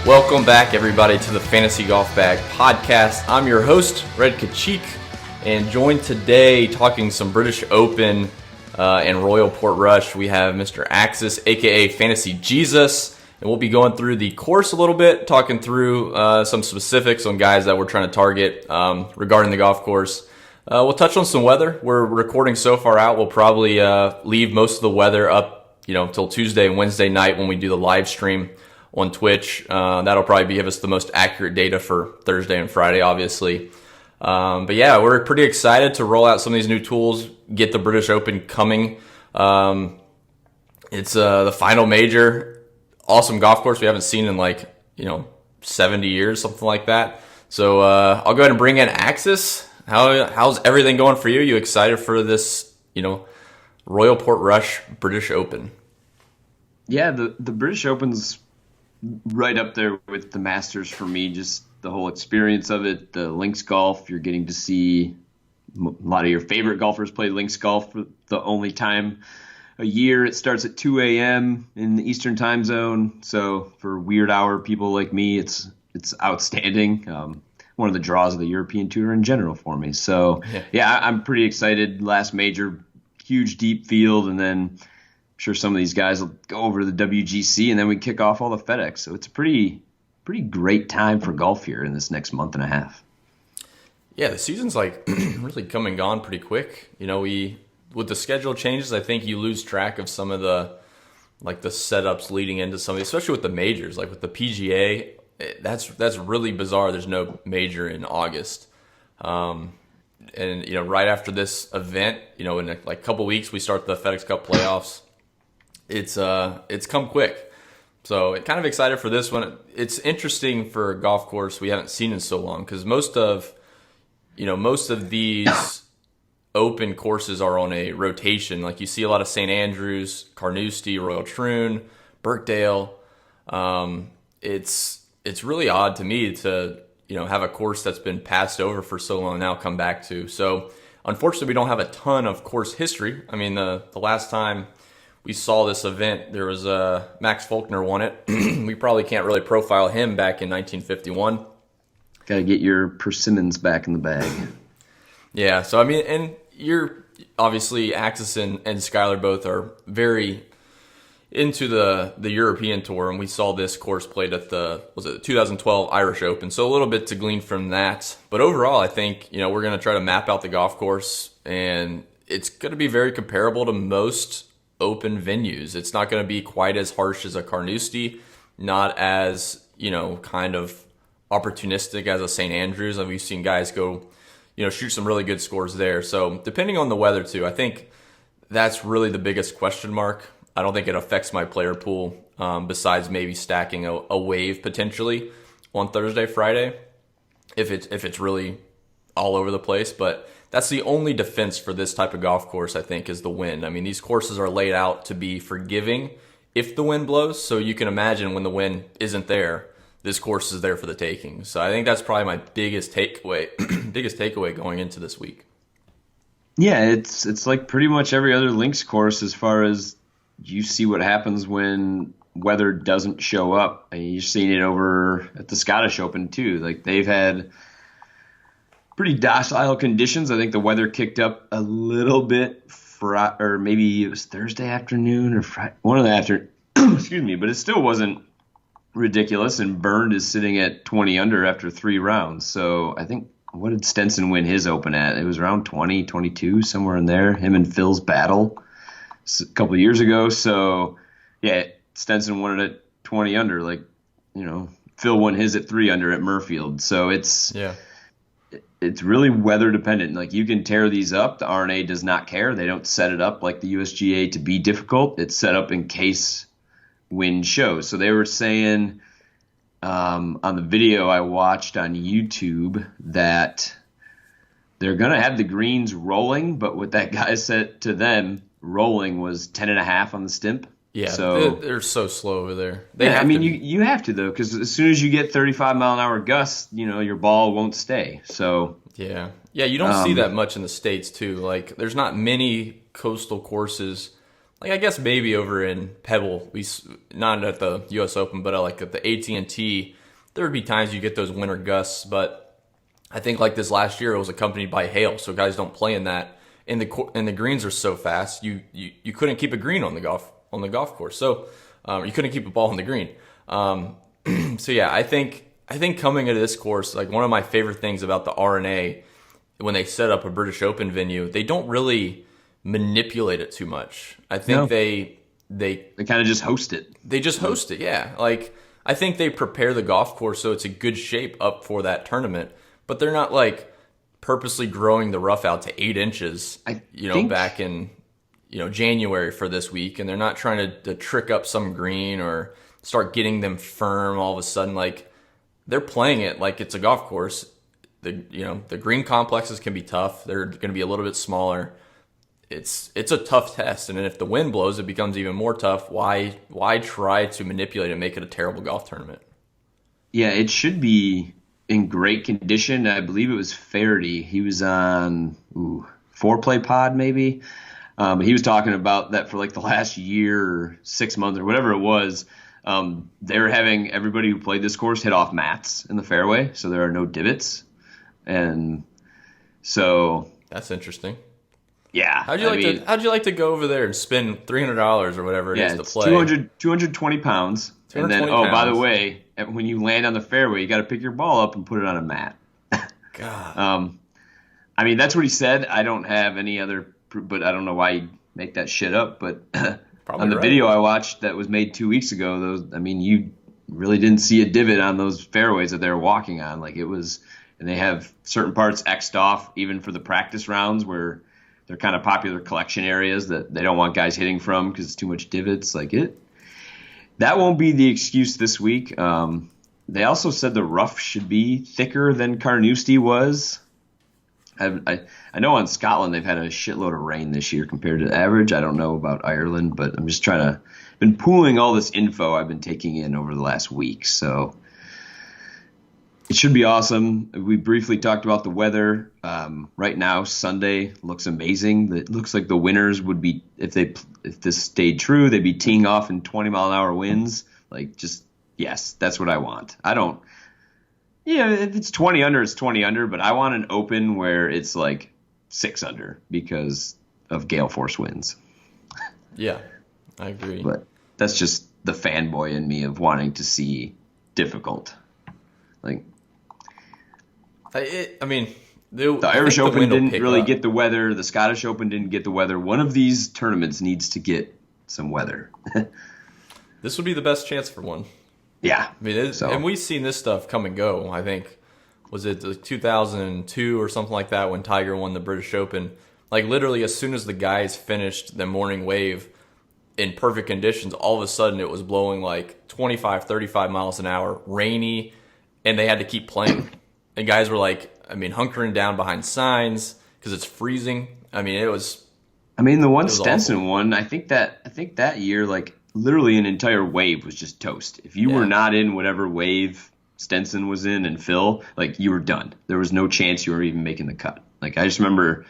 Welcome back, everybody, to the Fantasy Golf Bag podcast. I'm your host, Redkacheek, and joined today talking some British Open and Royal Portrush. We have Mr. Axis, aka Fantasy Jesus, and we'll be going through the course a little bit, talking through some specifics on guys that we're trying to target regarding the golf course. We'll touch on some weather. We're recording so far out. We'll probably leave most of the weather up, till Tuesday and Wednesday night when we do the live stream on Twitch. That'll probably give us the most accurate data for Thursday and Friday, obviously. But yeah, we're pretty excited to roll out some of these new tools, get the British Open coming. It's the final major. Awesome golf course we haven't seen in 70 years, something like that. So I'll go ahead and bring in Axis. How's everything going for you? You excited for this, Royal Portrush British Open? Yeah, the British Open's right up there with the Masters for me. Just the whole experience of it, the links golf. You're getting to see a lot of your favorite golfers play links golf for the only time a year. It starts at 2 a.m. in the Eastern time zone. So for weird hour people like me, it's outstanding. One of the draws of the European Tour in general for me. So yeah, I'm pretty excited. Last major, huge deep field, and then I'm sure some of these guys will go over to the WGC, and then we kick off all the FedEx. So it's a pretty great time for golf here in this next month and a half. Yeah, the season's really come and gone pretty quick. With the schedule changes, I think you lose track of some of the setups leading into some of these, especially with the majors, like with the PGA. That's really bizarre. There's no major in August. And right after this event, in a couple weeks we start the FedEx Cup playoffs. It's come quick. So kind of excited for this one. It's interesting for a golf course we haven't seen in so long, because most of these open courses are on a rotation. Like you see a lot of St. Andrews, Carnoustie, Royal Troon, Birkdale. It's really odd to me to have a course that's been passed over for so long now come back to. So unfortunately, we don't have a ton of course history. I mean, the last time we saw this event, there was Max Faulkner won it. We probably can't really profile him back in 1951. Got to get your persimmons back in the bag. Yeah, so I mean, and you're obviously Axis and Skylar both are very into the European Tour, and we saw this course played at the 2012 Irish Open. So a little bit to glean from that. But overall, I think, we're going to try to map out the golf course, and it's going to be very comparable to most open venues. It's not going to be quite as harsh as a Carnoustie, not as, kind of opportunistic as a St. Andrews. We've seen guys go, shoot some really good scores there. So depending on the weather too, I think that's really the biggest question mark. I don't think it affects my player pool, besides maybe stacking a wave potentially on Thursday, Friday, if it's really all over the place. But that's the only defense for this type of golf course, I think, is the wind. I mean, these courses are laid out to be forgiving if the wind blows. So you can imagine when the wind isn't there, this course is there for the taking. So I think that's probably my biggest takeaway going into this week. Yeah, it's like pretty much every other links course as far as you see what happens when weather doesn't show up. I mean, you're seeing it over at the Scottish Open too. Like they've had pretty docile conditions. I think the weather kicked up a little bit, or maybe it was Thursday afternoon or Friday, one of the after. Excuse me, but it still wasn't ridiculous. And Bernd is sitting at 20 under after 3 rounds. So I think, what did Stenson win his Open at? It was around 20, 22, somewhere in there. Him and Phil's battle a couple of years ago. So yeah, Stenson won it at 20 under. Phil won his at 3 under at Murfield. So it's really weather dependent. Like you can tear these up. The R&A does not care. They don't set it up like the USGA to be difficult. It's set up in case wind shows. So they were saying on the video I watched on YouTube that they're going to have the greens rolling, but what that guy said to them, rolling was 10.5 on the stimp. Yeah, so they're so slow over there. You have to though, because as soon as you get 35 mile an hour gusts, your ball won't stay. So yeah, you don't see that much in the States too. Like, there's not many coastal courses. Like, I guess maybe over in Pebble, not at the U.S. Open, but like at the AT&T there would be times you get those winter gusts, but I think like this last year, it was accompanied by hail, so guys don't play in that. And the greens are so fast, you couldn't keep a green on the golf course, so you couldn't keep a ball on the green. So yeah, I think coming into this course, like one of my favorite things about the R&A, when they set up a British Open venue, they don't really manipulate it too much. I think they kind of just host it. They just host it, yeah. Like I think they prepare the golf course so it's a good shape up for that tournament, but they're not like purposely growing the rough out to 8 inches, back in January for this week, and they're not trying to trick up some green or start getting them firm all of a sudden. Like they're playing it like it's a golf course. The green complexes can be tough. They're going to be a little bit smaller. It's a tough test, and then if the wind blows, it becomes even more tough. Why try to manipulate and make it a terrible golf tournament? Yeah, it should be in great condition. I believe it was Faraday. He was on Foreplay Pod maybe. But he was talking about that for like the last year or 6 months or whatever it was. They were having everybody who played this course hit off mats in the fairway, so there are no divots. And so that's interesting. Yeah. How'd you like to go over there and spend $300 or whatever it is to play? 220 pounds. And then, by the way, when you land on the fairway, you got to pick your ball up and put it on a mat. God. I mean, that's what he said. I don't have any other, but I don't know why you make that shit up. But on the video I watched that was made 2 weeks ago, you really didn't see a divot on those fairways that they were walking on. Like it was, and they have certain parts X'd off even for the practice rounds where they're kind of popular collection areas that they don't want guys hitting from because it's too much divots. That won't be the excuse this week. They also said the rough should be thicker than Carnoustie was. I know on Scotland they've had a shitload of rain this year compared to the average. I don't know about Ireland, but I'm just been pooling all this info I've been taking in over the last week. So it should be awesome. We briefly talked about the weather. Right now, Sunday looks amazing. It looks like the winners would be, if this stayed true, they'd be teeing off in 20-mile-an-hour winds. Yes, that's what I want. If it's 20 under, it's 20 under, but I want an Open where it's like 6 under because of gale force winds. Yeah, I agree. But that's just the fanboy in me of wanting to see difficult. The Irish Open didn't really get the weather. The Scottish Open didn't get the weather. One of these tournaments needs to get some weather. This would be the best chance for one. Yeah. And we've seen this stuff come and go. I think, was it 2002 or something like that when Tiger won the British Open? Like literally as soon as the guys finished the morning wave in perfect conditions, all of a sudden it was blowing like 25, 35 miles an hour, rainy, and they had to keep playing. And guys were hunkering down behind signs because it's freezing. The one Stenson won, I think that year, literally an entire wave was just toast. If you were not in whatever wave Stenson was in and Phil, you were done. There was no chance you were even making the cut. I just remember,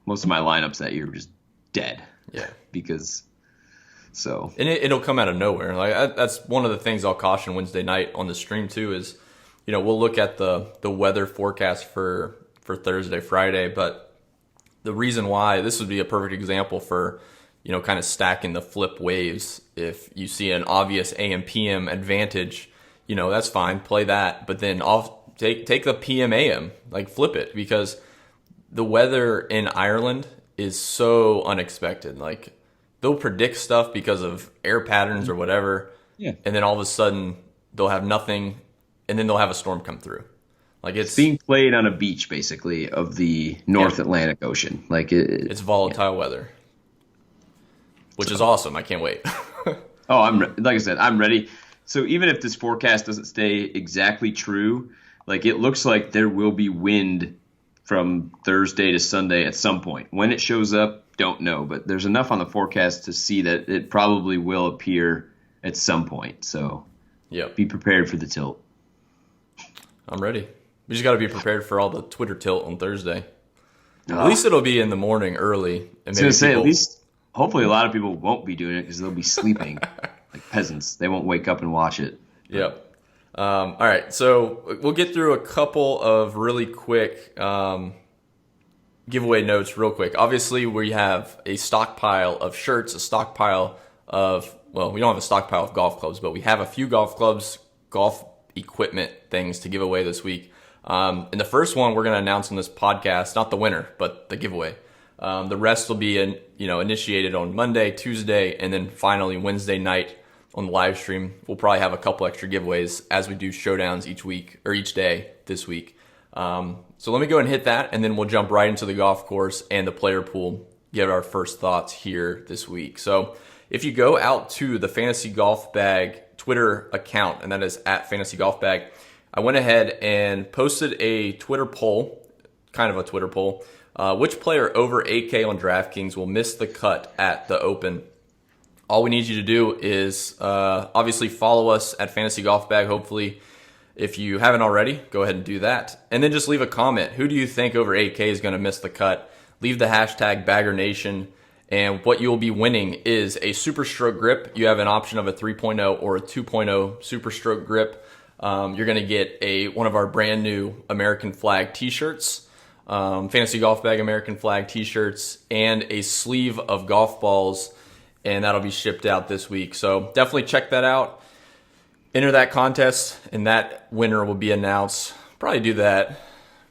most of my lineups that year were just dead. Yeah. And it'll come out of nowhere. That's one of the things I'll caution Wednesday night on the stream too is, we'll look at the weather forecast for Thursday, Friday, but the reason why this would be a perfect example for, kind of stacking the flip waves. If you see an obvious AM PM advantage, that's fine, play that, but then take the PM AM, flip it, because the weather in Ireland is so unexpected. They'll predict stuff because of air patterns or whatever, and then all of a sudden they'll have nothing, and then they'll have a storm come through. It's being played on a beach, basically, of the North Atlantic Ocean. It's volatile weather, which is awesome. I can't wait. Like I said, I'm ready. So even if this forecast doesn't stay exactly true, it looks like there will be wind from Thursday to Sunday at some point. When it shows up, don't know, but there's enough on the forecast to see that it probably will appear at some point. So be prepared for the tilt. I'm ready. We just got to be prepared for all the Twitter tilt on Thursday. At least it'll be in the morning early. And I was going to say, at least, hopefully a lot of people won't be doing it because they'll be sleeping like peasants. They won't wake up and watch it. Yep. All right, so we'll get through a couple of really quick giveaway notes real quick. Obviously, we have a stockpile of shirts, a stockpile of, well, we don't have a stockpile of golf clubs, but we have a few golf clubs, golf equipment things to give away this week. And the first one we're going to announce on this podcast, not the winner, but the giveaway. The rest will be initiated on Monday, Tuesday, and then finally Wednesday night on the live stream. We'll probably have a couple extra giveaways as we do showdowns each week or each day this week. So let me go and hit that, and then we'll jump right into the golf course and the player pool, give our first thoughts here this week. So if you go out to the Fantasy Golf Bag Twitter account, and that is at Fantasy Golf Bag, I went ahead and posted a Twitter poll, kind of a Twitter poll. Which player over 8K on DraftKings will miss the cut at the Open? All we need you to do is obviously follow us at Fantasy Golf Bag. Hopefully, if you haven't already, go ahead and do that. And then just leave a comment. Who do you think over 8K is going to miss the cut? Leave the hashtag BaggerNation. And what you'll be winning is a Super Stroke grip. You have an option of a 3.0 or a 2.0 Super Stroke grip. You're going to get one of our brand new American flag t-shirts, Fantasy Golf Bag American flag t-shirts, and a sleeve of golf balls, and that'll be shipped out this week. So definitely check that out. Enter that contest, and that winner will be announced. Probably do that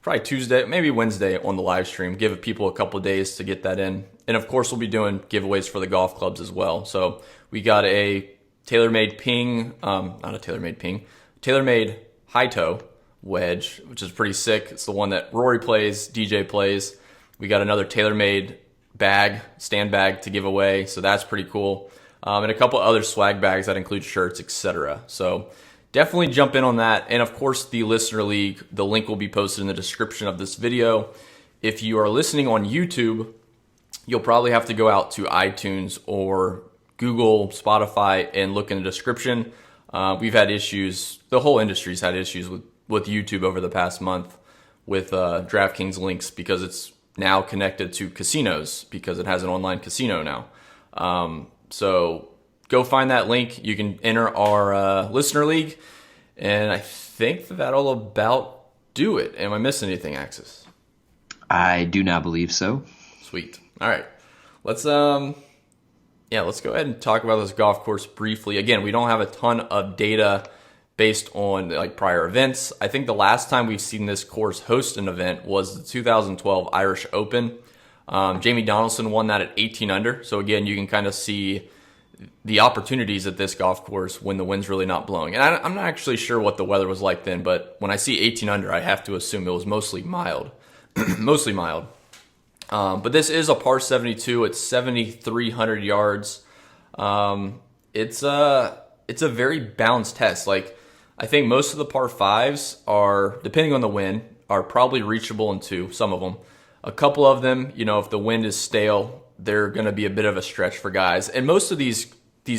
probably Tuesday, maybe Wednesday on the live stream. Give people a couple of days to get that in. And of course, we'll be doing giveaways for the golf clubs as well. So we got a TaylorMade Ping, not a TaylorMade Ping, TaylorMade High Toe wedge, which is pretty sick. It's the one that Rory plays, DJ plays. We got another TaylorMade bag, stand bag to give away, so that's pretty cool. And a couple other swag bags that include shirts, etc. So definitely jump in on that. And of course, the Listener League, the link will be posted in the description of this video. If you are listening on YouTube, you'll probably have to go out to iTunes or Google, Spotify, and look in the description. We've had issues, the whole industry's had issues with YouTube over the past month with DraftKings links because it's now connected to casinos because it has an online casino now. So go find that link. You can enter our Listener League, and I think that'll about do it. Am I missing anything, Axis? I do not believe so. Sweet. All right. Let's go ahead and talk about this golf course briefly. Again, we don't have a ton of data based on like prior events. I think the last time we've seen this course host an event was the 2012 Irish Open. Jamie Donaldson won that at 18 under. So again, you can kind of see the opportunities at this golf course when the wind's really not blowing. And I'm not actually sure what the weather was like then, but when I see 18 under, I have to assume it was mostly mild. Mostly mild. But this is a par 72. It's 7,300 yards. It's a very balanced test. Like, I think most of the par 5s are, depending on the wind, are probably reachable in 2, some of them. A couple of them, if the wind is stale, they're going to be a bit of a stretch for guys. And most of these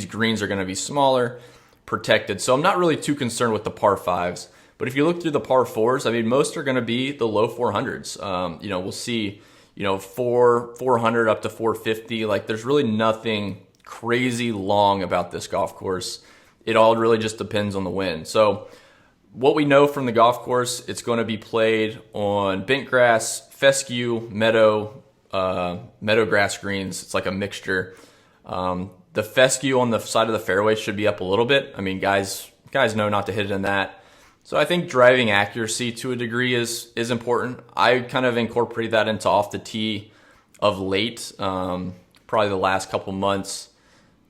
greens are going to be smaller, protected. So I'm not really too concerned with the par 5s. But if you look through the par 4s, I mean, most are going to be the low 400s. We'll see, 400 up to 450. Like, there's really nothing crazy long about this golf course. It all really just depends on the wind. So what we know from the golf course, it's going to be played on bent grass, fescue, meadow grass greens. It's like a mixture. The fescue on the side of the fairway should be up a little bit. I mean, guys know not to hit it in that. So I think driving accuracy to a degree is important. I kind of incorporate that into off the tee of late, probably the last couple months.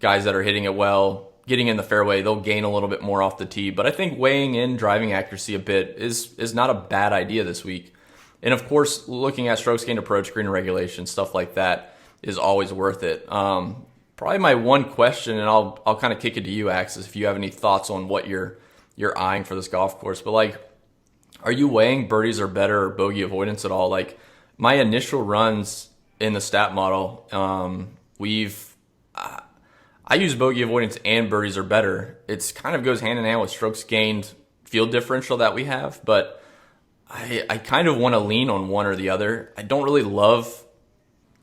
Guys that are hitting it well, getting in the fairway, they'll gain a little bit more off the tee. But I think weighing in driving accuracy a bit is not a bad idea this week. And of course, looking at strokes gained approach, green regulation, stuff like that is always worth it. Probably my one question, and I'll kind of kick it to you, Axis, if you have any thoughts on what you're eyeing for this golf course. But like, are you weighing birdies are better or bogey avoidance at all? Like, my initial runs in the stat model, I use bogey avoidance and birdies are better. It's kind of goes hand in hand with strokes gained field differential that we have, but I kind of want to lean on one or the other. I don't really love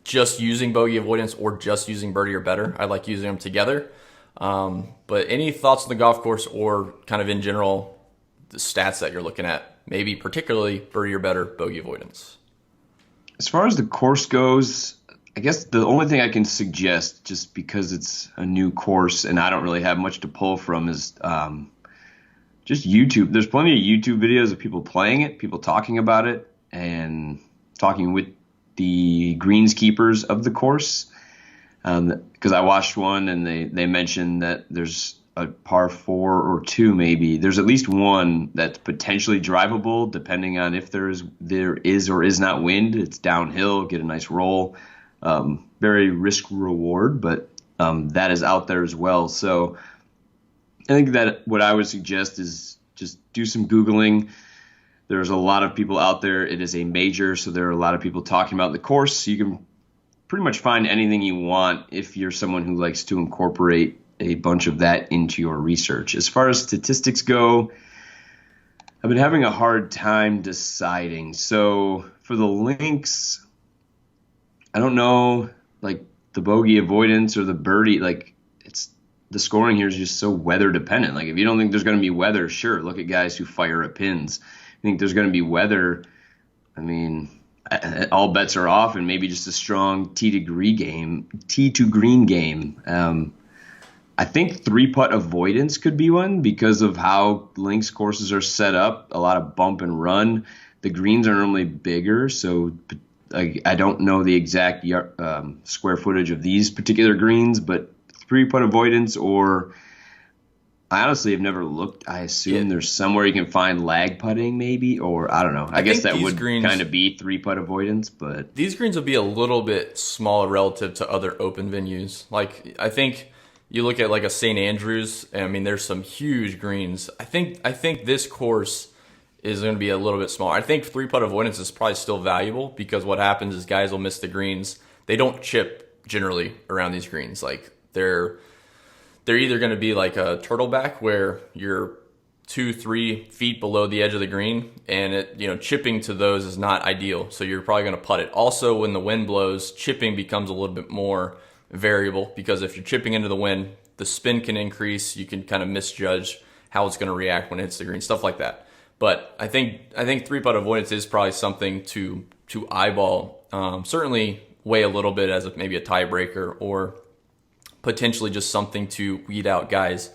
just using bogey avoidance or just using birdie or better. I like using them together. But any thoughts on the golf course or kind of in general the stats that you're looking at, maybe particularly birdie or better bogey avoidance. As far as the course goes, I guess the only thing I can suggest, just because it's a new course and I don't really have much to pull from, is just YouTube. There's plenty of YouTube videos of people playing it, people talking about it, and talking with the greenskeepers of the course. Because I watched one and they mentioned that there's a par 4 or 2 maybe. There's at least one that's potentially drivable depending on if there is or is not wind. It's downhill, get a nice roll. Very risk reward, but that is out there as well. So I think that what I would suggest is just do some Googling. There's a lot of people out there. It is a major, so there are a lot of people talking about the course. So you can pretty much find anything you want if you're someone who likes to incorporate a bunch of that into your research. As far as statistics go, I've been having a hard time deciding. So for the links, I don't know, like the bogey avoidance or the birdie, like the scoring here is just so weather dependent. Like if you don't think there's going to be weather, sure, look at guys who fire at pins. I think there's going to be weather. I mean, all bets are off, and maybe just a strong tee to green game. I think 3-putt avoidance could be one because of how links courses are set up. A lot of bump and run. The greens are normally bigger, so I don't know the exact square footage of these particular greens, but 3-putt avoidance, or I honestly have never looked. I assume there's somewhere you can find lag putting maybe, or I don't know. I guess that would kind of be 3-putt avoidance, but these greens will be a little bit smaller relative to other open venues. Like I think you look at like a St. Andrews, and I mean there's some huge greens. I think this course is going to be a little bit smaller. I think 3-putt avoidance is probably still valuable because what happens is guys will miss the greens. They don't chip generally around these greens. Like they're either going to be like a turtleback where you're 2-3 feet below the edge of the green, and chipping to those is not ideal. So you're probably going to putt it. Also, when the wind blows, chipping becomes a little bit more variable because if you're chipping into the wind, the spin can increase. You can kind of misjudge how it's going to react when it hits the green, stuff like that. But I think 3-putt avoidance is probably something to eyeball. Certainly weigh a little bit as maybe a tiebreaker, or potentially just something to weed out guys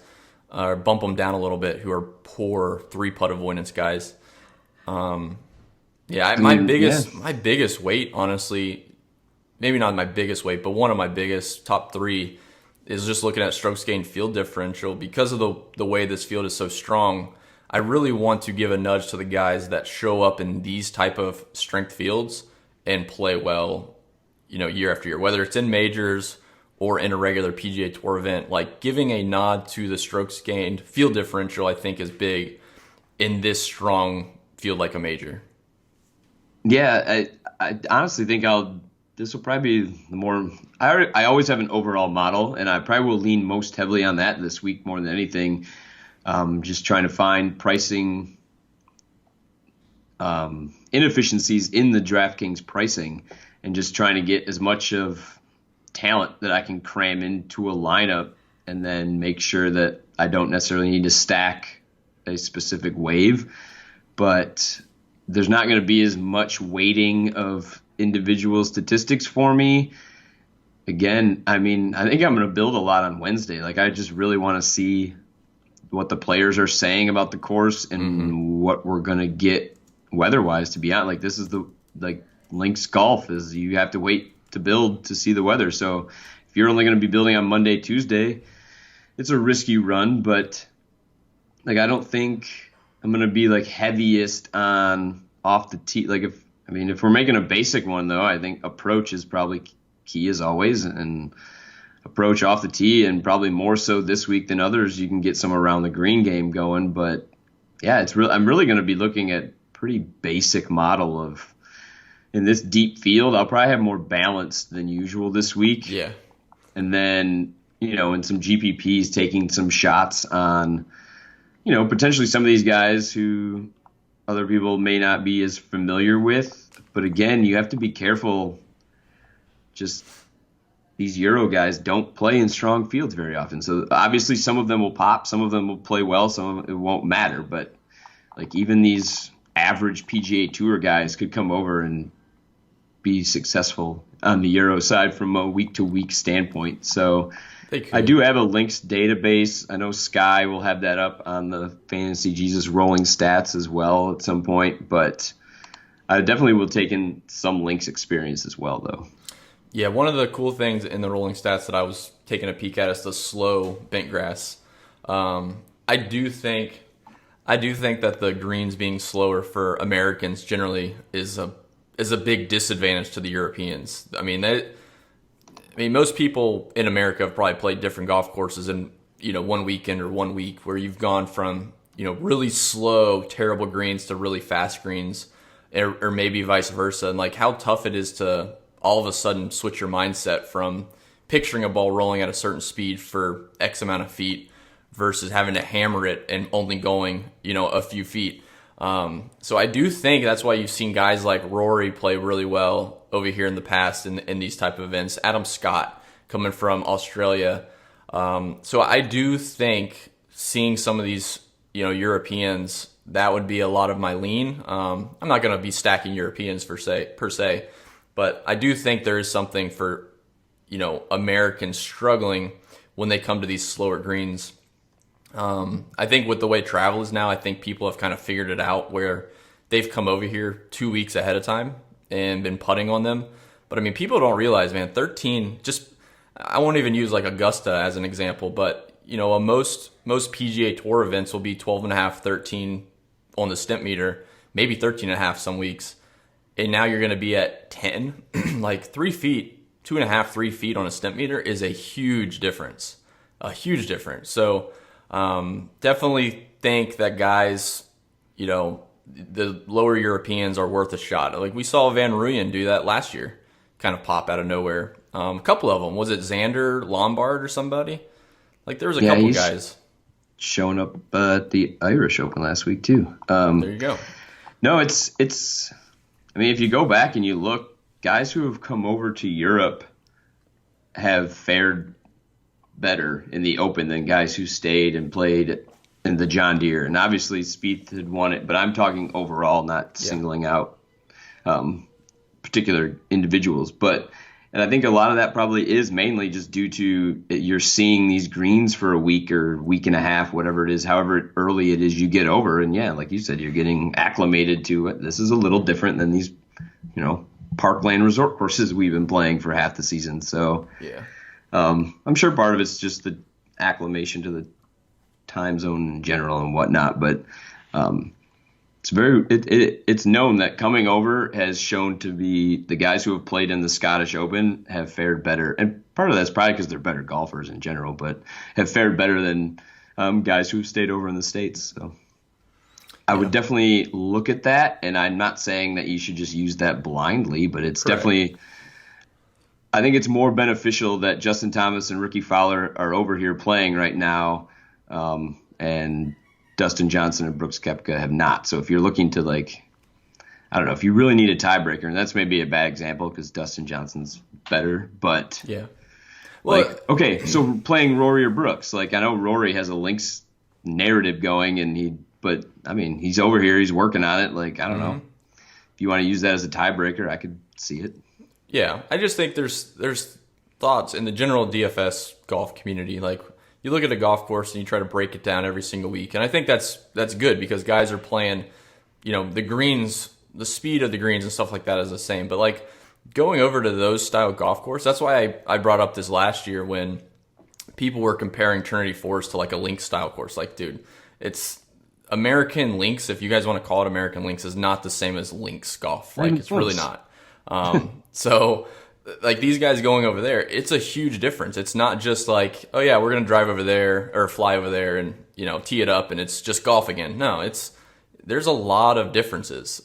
or bump them down a little bit who are poor 3-putt avoidance guys. My biggest weight, honestly, maybe not my biggest weight, but one of my biggest top 3 is just looking at strokes gained field differential. Because of the way this field is so strong, I really want to give a nudge to the guys that show up in these type of strength fields and play well, year after year, whether it's in majors or in a regular PGA Tour event. Like giving a nod to the strokes gained field differential, I think is big in this strong field like a major. Yeah, I honestly think this will probably be the more. I always have an overall model, and I probably will lean most heavily on that this week more than anything. Just trying to find pricing inefficiencies in the DraftKings pricing, and just trying to get as much of talent that I can cram into a lineup, and then make sure that I don't necessarily need to stack a specific wave, but there's not going to be as much weighting of individual statistics for me. Again, I mean, I think I'm going to build a lot on Wednesday. Like I just really want to see what the players are saying about the course and what we're going to get weather-wise, to be honest. Like this is links golf is you have to wait to build to see the weather. So if you're only going to be building on Monday, Tuesday, it's a risky run, but like I don't think I'm going to be like heaviest on off the tee. Like if we're making a basic one though, I think approach is probably key as always, and approach off the tee, and probably more so this week than others. You can get some around the green game going, but yeah, I'm really going to be looking at pretty basic model of, in this deep field, I'll probably have more balance than usual this week. Yeah. And then, in some GPPs, taking some shots on, potentially some of these guys who other people may not be as familiar with. But again, you have to be careful. Just these Euro guys don't play in strong fields very often. So obviously some of them will pop, some of them will play well, some of it won't matter. But like even these average PGA Tour guys could come over and be successful on the Euro side from a week-to-week standpoint. So I do have a links database. I know Sky will have that up on the Fantasy Jesus rolling stats as well at some point, but I definitely will take in some links experience as well, though. Yeah, one of the cool things in the rolling stats that I was taking a peek at is the slow bent grass. I do think that the greens being slower for Americans generally is a big disadvantage to the Europeans. I mean, most people in America have probably played different golf courses in, one weekend or 1 week where you've gone from, really slow, terrible greens to really fast greens, or maybe vice versa. And like how tough it is to all of a sudden switch your mindset from picturing a ball rolling at a certain speed for X amount of feet versus having to hammer it and only going, a few feet. So I do think that's why you've seen guys like Rory play really well over here in the past in these type of events. Adam Scott coming from Australia. So I do think seeing some of these, Europeans, that would be a lot of my lean. I'm not going to be stacking Europeans per se, but I do think there is something for, Americans struggling when they come to these slower greens. I think with the way travel is now, I think people have kind of figured it out where they've come over here 2 weeks ahead of time and been putting on them. But I mean, people don't realize, man, 13, I won't even use like Augusta as an example, but most PGA Tour events will be 12.5, 13 on the stimp meter, maybe 13.5 some weeks. And now you're going to be at 10, like 3 feet, 2.5, 3 feet on a stimp meter is a huge difference, So, definitely think that guys, the lower Europeans are worth a shot. Like we saw Van Rooyen do that last year, kind of pop out of nowhere. A couple of them. Was it Xander Lombard or somebody? Like there was a couple guys showing up at the Irish Open last week too. There you go. No, it's. I mean, if you go back and you look, guys who have come over to Europe have fared better in the Open than guys who stayed and played in the John Deere. And obviously Spieth had won it, but I'm talking overall, not singling out particular individuals. And I think a lot of that probably is mainly just due to you're seeing these greens for a week or week and a half, whatever it is, however early it is you get over. And yeah, like you said, you're getting acclimated to it. This is a little different than these, parkland resort courses we've been playing for half the season. So yeah. I'm sure part of it's just the acclimation to the time zone in general and whatnot, but it's known that coming over has shown to be the guys who have played in the Scottish Open have fared better, and part of that's probably because they're better golfers in general, but have fared better than guys who've stayed over in the States. So I would definitely look at that, and I'm not saying that you should just use that blindly, but it's definitely. I think it's more beneficial that Justin Thomas and Ricky Fowler are over here playing right now, and Dustin Johnson and Brooks Koepka have not. So if you're looking to if you really need a tiebreaker, and that's maybe a bad example because Dustin Johnson's better, but yeah. Well, okay, so playing Rory or Brooks, I know Rory has a links narrative going, but he's over here, he's working on it. I don't know if you want to use that as a tiebreaker, I could see it. Yeah, I just think there's thoughts in the general DFS golf community. Like you look at a golf course and you try to break it down every single week, and I think that's good because guys are playing, the greens, the speed of the greens and stuff like that is the same. But going over to those style golf course, that's why I brought up this last year when people were comparing Trinity Forest to a links style course. Dude, it's American links. If you guys want to call it American links, is not the same as links golf. It's really not. So these guys going over there, it's a huge difference. It's not just oh yeah, we're going to drive over there or fly over there and, tee it up and it's just golf again. No, there's a lot of differences.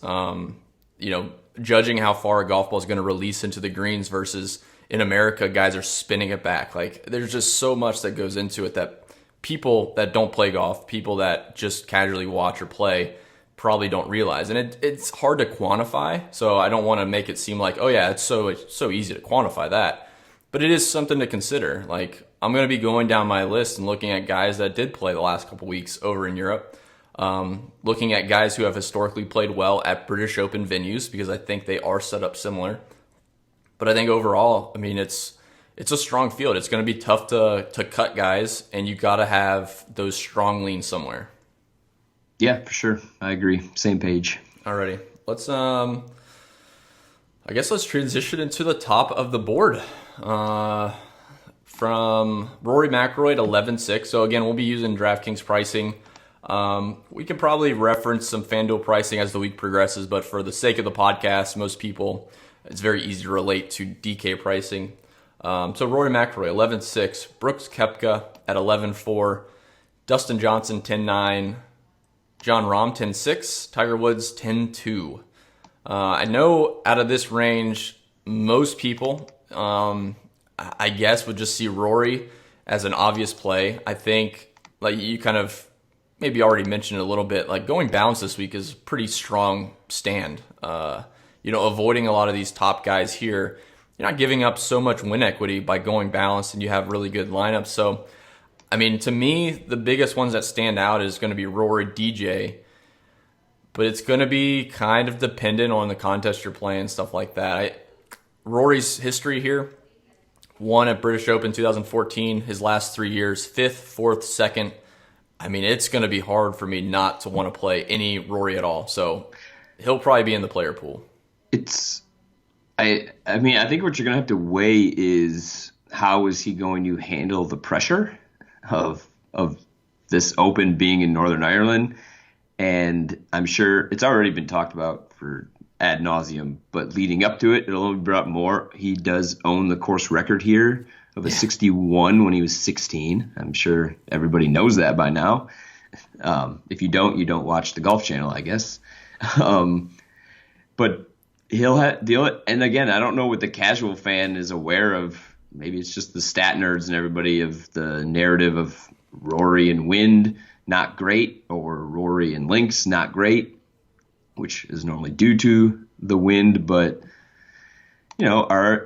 Judging how far a golf ball is going to release into the greens versus in America, guys are spinning it back. There's just so much that goes into it that people that don't play golf, people that just casually watch or play probably don't realize. And it's hard to quantify, so I don't want to make it seem like, oh yeah, it's so easy to quantify that. But it is something to consider. I'm going to be going down my list and looking at guys that did play the last couple weeks over in Europe. Looking at guys who have historically played well at British Open venues, because I think they are set up similar. But I think overall, I mean, it's a strong field. It's going to be tough to cut guys, and you got to have those strong leans somewhere. Yeah, for sure. I agree. Same page. Alrighty. I guess let's transition into the top of the board. From Rory McIlroy at 11.6. So again, we'll be using DraftKings pricing. We can probably reference some FanDuel pricing as the week progresses, but for the sake of the podcast, most people, it's very easy to relate to DK pricing. So Rory McIlroy, 11.6. Brooks Koepka at 11.4. Dustin Johnson, 10.9. Jon Rahm, 10.6. Tiger Woods, 10.2. I know out of this range, most people, I guess, would just see Rory as an obvious play. I think, like you kind of maybe already mentioned it a little bit, like going balanced this week is a pretty strong stand. Avoiding a lot of these top guys here, you're not giving up so much win equity by going balanced, and you have really good lineups. So, I mean, to me, the biggest ones that stand out is going to be Rory, DJ, but it's going to be kind of dependent on the contest you're playing, stuff like that. Rory's history here: won at British Open 2014, his last 3 years, 5th, 4th, 2nd. I mean, it's going to be hard for me not to want to play any Rory at all. So he'll probably be in the player pool. I think what you're going to have to weigh is how is he going to handle the pressure of this Open being in Northern Ireland. And I'm sure it's already been talked about for ad nauseum, but leading up to it, it'll only be brought more. He does own the course record here of a 61 when he was 16. I'm sure everybody knows that by now. If you don't watch the Golf Channel, I guess. But he'll deal it. And again, I don't know what the casual fan is aware of. Maybe it's just the stat nerds and everybody of the narrative of Rory and wind, not great, or Rory and links, not great, which is normally due to the wind. But are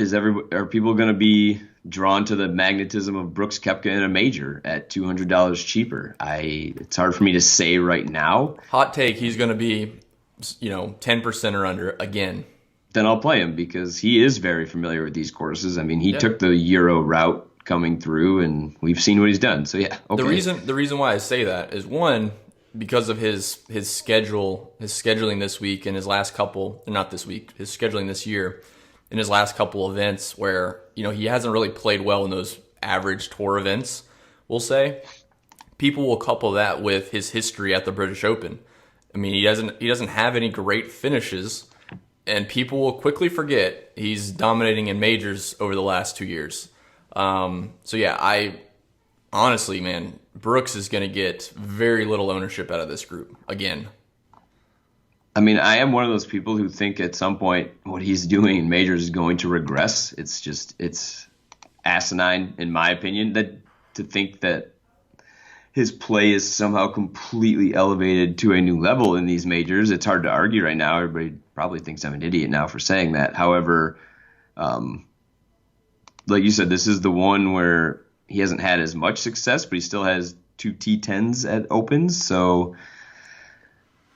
people going to be drawn to the magnetism of Brooks Koepka in a major at $200 cheaper? It's hard for me to say right now. Hot take: he's going to be 10% or under again. Then I'll play him because he is very familiar with these courses. I mean, he took the Euro route coming through, and we've seen what he's done. So yeah, okay. The reason why I say that is, one, because of his schedule, his scheduling this week and his last couple, not this week, his scheduling this year in his last couple events where, he hasn't really played well in those average tour events, we'll say. People will couple that with his history at the British Open. I mean, he doesn't have any great finishes, and people will quickly forget he's dominating in majors over the last 2 years. So yeah, I honestly, man, Brooks is going to get very little ownership out of this group again. I mean, I am one of those people who think at some point what he's doing in majors is going to regress. It's asinine, in my opinion, that to think that his play is somehow completely elevated to a new level in these majors. It's hard to argue right now. Everybody probably thinks I'm an idiot now for saying that. However, like you said, this is the one where he hasn't had as much success, but he still has 2 T10s at Opens. So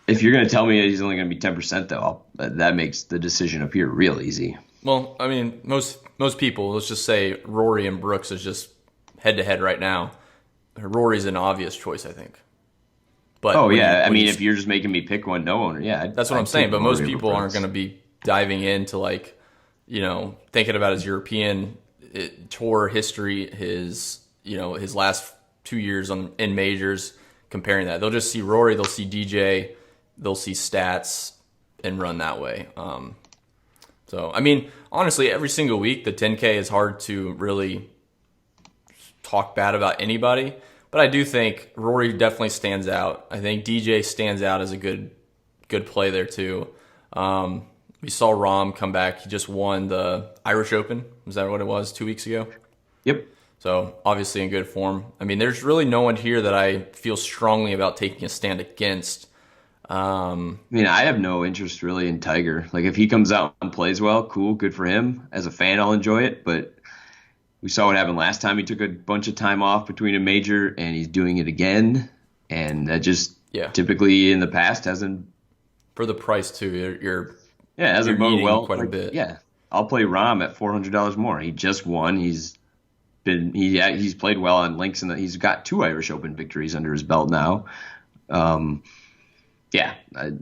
if you're going to tell me he's only going to be 10%, though, that makes the decision appear real easy. Well, I mean, most people, let's just say Rory and Brooks is just head-to-head right now. Rory's an obvious choice, I think. But if you're just making me pick one, no owner, that's what I'm saying. But most people aren't going to be diving into thinking about his European tour history, his last 2 years in majors, comparing that. They'll just see Rory, they'll see DJ, they'll see stats, and run that way. So I mean, honestly, every single week the 10K is hard to really talk bad about anybody, but I do think Rory definitely stands out. I think DJ stands out as a good play there too. We saw Rahm come back. He just won the Irish Open. Was that what it was 2 weeks ago? Yep. So obviously in good form. I mean, there's really no one here that I feel strongly about taking a stand against. I have no interest really in Tiger. Like, if he comes out and plays well, cool, good for him. As a fan, I'll enjoy it, but we saw what happened last time. He took a bunch of time off between a major, and he's doing it again. And that just Yeah. typically in the past hasn't For the price too, hasn't you're bowed eating well. quite a Like, bit. yeah, I'll play Rom at $400 more. He just won. He's played well on links, and he's got 2 Irish Open victories under his belt now. Um, yeah,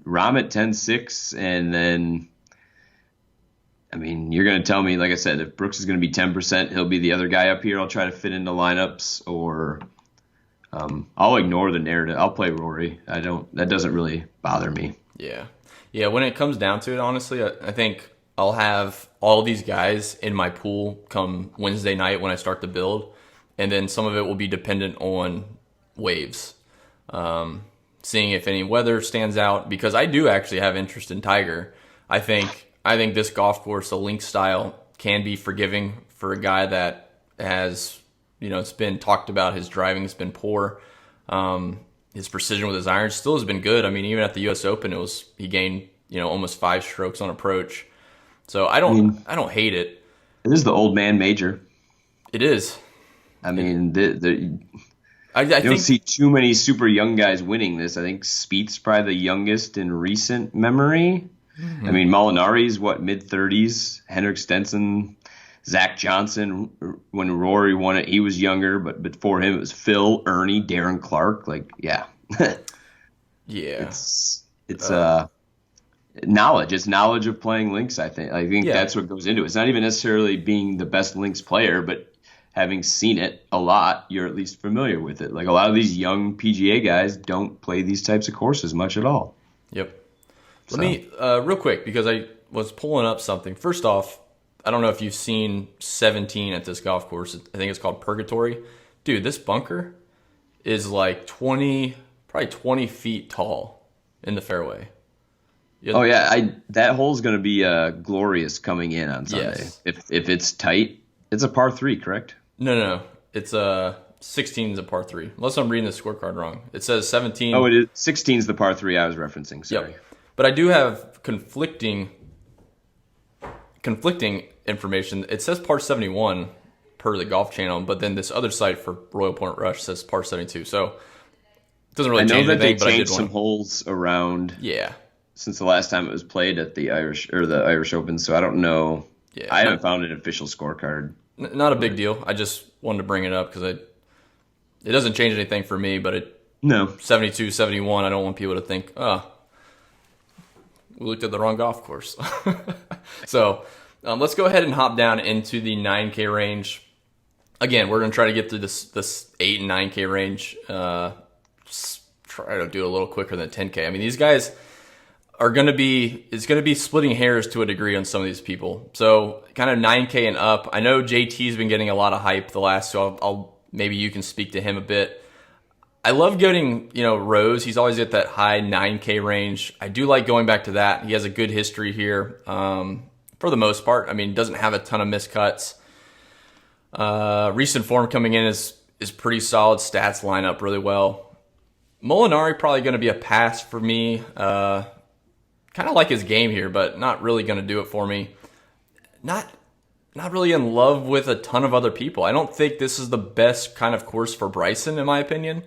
Rom at 10-6, and then I mean, you're going to tell me, like I said, if Brooks is going to be 10%, he'll be the other guy up here. I'll try to fit into lineups, or I'll ignore the narrative. I'll play Rory. That doesn't really bother me. Yeah. Yeah, when it comes down to it, honestly, I think I'll have all these guys in my pool come Wednesday night when I start to build, and then some of it will be dependent on waves. Seeing if any weather stands out, because I do actually have interest in Tiger. I think this golf course, the link style, can be forgiving for a guy that has, it's been talked about. His driving's been poor. His precision with his irons still has been good. I mean, even at the U.S. Open, he gained almost 5 strokes on approach. So I don't hate it. It is the old man major. It is. I mean, I you don't see too many super young guys winning this. I think Spieth's probably the youngest in recent memory. I mean, Molinari's mid-30s. Henrik Stenson, Zach Johnson. When Rory won it, he was younger, but before him it was Phil, Ernie, Darren Clark. Like, yeah, yeah. It's knowledge. It's knowledge of playing links. I think that's what goes into it. It's not even necessarily being the best links player, but having seen it a lot, you're at least familiar with it. Like, a lot of these young PGA guys don't play these types of courses much at all. Yep. Let me, real quick, because I was pulling up something. First off, I don't know if you've seen 17 at this golf course. I think it's called Purgatory. Dude, this bunker is like probably 20 feet tall in the fairway. Oh, yeah. That hole's going to be glorious coming in on Sunday. Yes. If it's tight. It's a par 3, correct? No. It's 16 is a par 3. Unless I'm reading the scorecard wrong. It says 17. Oh, it is. 16 is the par 3 I was referencing. Sorry. Yep. But I do have conflicting information. It says par 71 per the Golf Channel, but then this other site for Royal Portrush says par 72. So it doesn't really change anything. They changed some holes around. Yeah. Since the last time it was played at the Irish Open, so I don't know. Yeah. I haven't found an official scorecard. Not a big deal. I just wanted to bring it up because it doesn't change anything for me. But 72, 71. I don't want people to think, we looked at the wrong golf course. So let's go ahead and hop down into the 9K range. Again, we're going to try to get through this 8 and 9K range. Try to do it a little quicker than 10K. I mean, these guys it's going to be splitting hairs to a degree on some of these people. So kind of 9K and up. I know JT's been getting a lot of hype the last, so I'll maybe you can speak to him a bit. I love getting, Rose. He's always at that high 9K range. I do like going back to that. He has a good history here for the most part. I mean, doesn't have a ton of miscuts. Recent form coming in is pretty solid. Stats line up really well. Molinari probably going to be a pass for me. Kind of like his game here, but not really going to do it for me. Not really in love with a ton of other people. I don't think this is the best kind of course for Bryson, in my opinion.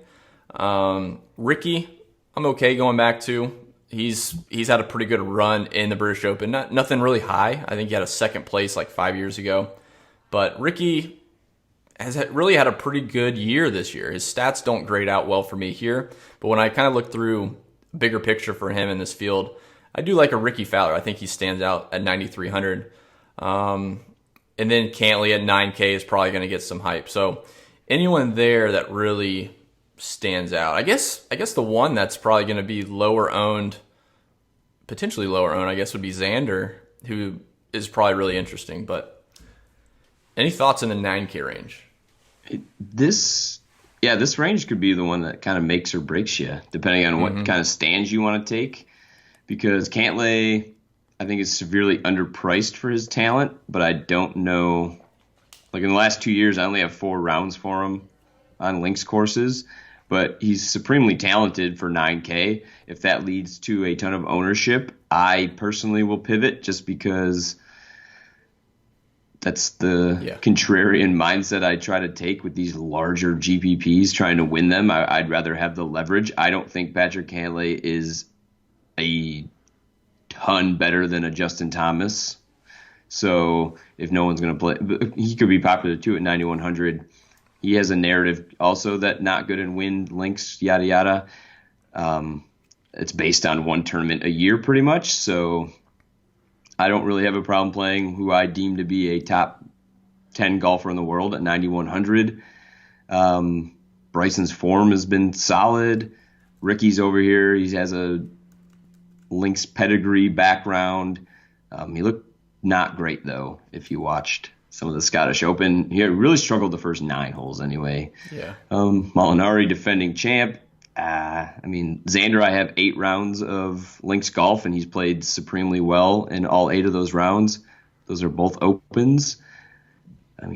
Ricky, I'm okay going back to. He's had a pretty good run in the British Open. Nothing really high. I think he had a second place like 5 years ago. But Ricky has really had a pretty good year this year. His stats don't grade out well for me here. But when I kind of look through bigger picture for him in this field, I do like a Ricky Fowler. I think he stands out at 9,300. And then Cantley at 9K is probably going to get some hype. So anyone there that really stands out. I guess the one that's probably going to be potentially lower owned, I guess would be Xander, who is probably really interesting. But any thoughts in the 9K range? This range could be the one that kind of makes or breaks you, depending on what kind of stands you want to take. Because Cantlay, I think, is severely underpriced for his talent, but I don't know. Like, in the last 2 years, I only have 4 rounds for him on links courses, but he's supremely talented for 9K. If that leads to a ton of ownership, I personally will pivot just because that's the Yeah. contrarian mindset I try to take with these larger GPPs trying to win them. I'd rather have the leverage. I don't think Patrick Cantlay is a ton better than a Justin Thomas. So if no one's going to play, he could be popular too at 9,100. He has a narrative also that not good in wind, links, yada, yada. It's based on one tournament a year pretty much. So I don't really have a problem playing who I deem to be a top 10 golfer in the world at 9,100. Bryson's form has been solid. Ricky's over here. He has a links pedigree background. He looked not great, though, if you watched some of the Scottish Open. He really struggled the first 9 holes anyway. Yeah. Molinari, defending champ. Xander, I have 8 rounds of links golf, and he's played supremely well in all 8 of those rounds. Those are both opens.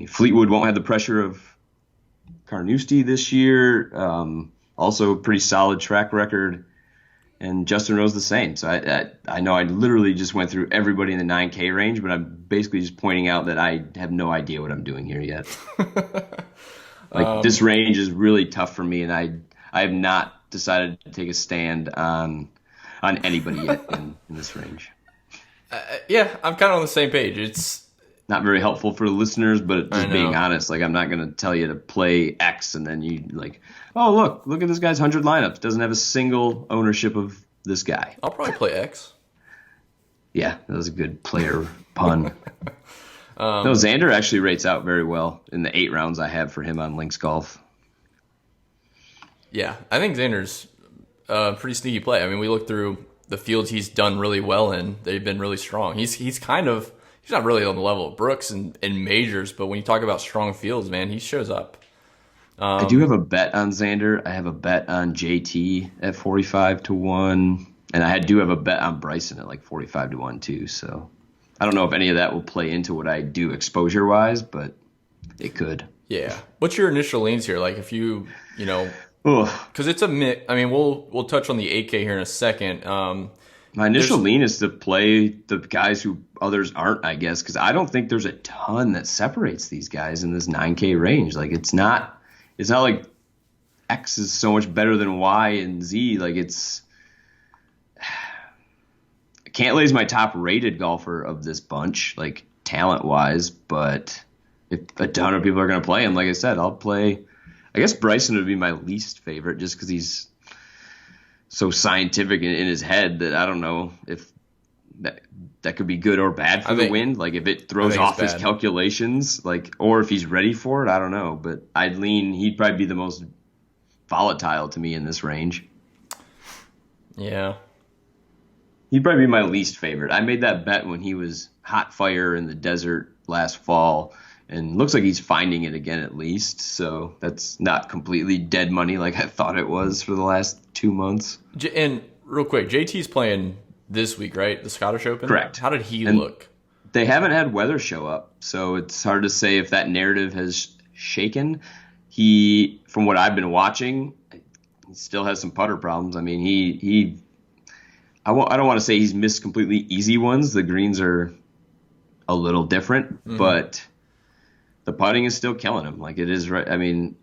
Fleetwood won't have the pressure of Carnoustie this year. Also a pretty solid track record. And Justin Rose the same. So I know I literally just went through everybody in the 9K range, but I'm basically just pointing out that I have no idea what I'm doing here yet. This range is really tough for me, and I have not decided to take a stand on anybody yet in this range. Yeah, I'm kind of on the same page. It's not very helpful for the listeners, but just being honest, I'm not going to tell you to play X and then you oh, look at this guy's 100 lineups. Doesn't have a single ownership of this guy. I'll probably play X. Yeah, that was a good player pun. No, Xander actually rates out very well in the 8 rounds I have for him on Links Golf. Yeah, I think Xander's a pretty sneaky play. We look through the fields he's done really well in. They've been really strong. He's not really on the level of Brooks in majors, but when you talk about strong fields, man, he shows up. I do have a bet on Xander. I have a bet on JT at 45-1, and I do have a bet on Bryson at 45-1 too. So I don't know if any of that will play into what I do exposure wise, but it could. Yeah. What's your initial leans here? If you because it's a mix. We'll touch on the 8K here in a second. My initial lean is to play the guys who others aren't, I guess, because I don't think there's a ton that separates these guys in this 9K range. It's not like X is so much better than Y and Z. Cantlay's my top rated golfer of this bunch, talent wise, but if a ton of people are going to play him, like I said, I'll play. I guess Bryson would be my least favorite just because he's so scientific in his head that I don't know if that could be good or bad for the wind. If it throws off his calculations, or if he's ready for it, I don't know. But I'd lean he'd probably be the most volatile to me in this range. Yeah. He'd probably be my least favorite. I made that bet when he was hot fire in the desert last fall, and looks like he's finding it again at least. So that's not completely dead money like I thought it was for the last 2 months. And real quick, JT's playing this week, right? The Scottish Open? Correct. How did he look? They haven't had weather show up, so it's hard to say if that narrative has shaken. He, from what I've been watching, he still has some putter problems. I don't want to say he's missed completely easy ones. The greens are a little different, but the putting is still killing him. It is right. You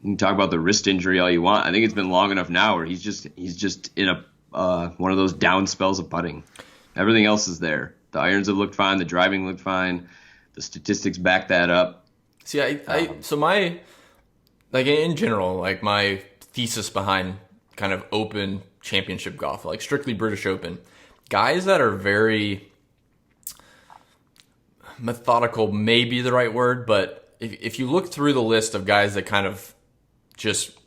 can talk about the wrist injury all you want. I think it's been long enough now where he's just in a one of those down spells of putting. Everything else is there. The irons have looked fine. The driving looked fine. The statistics back that up. See, so my in general, my thesis behind kind of open championship golf, strictly British Open, guys that are very methodical may be the right word, but if you look through the list of guys that kind of just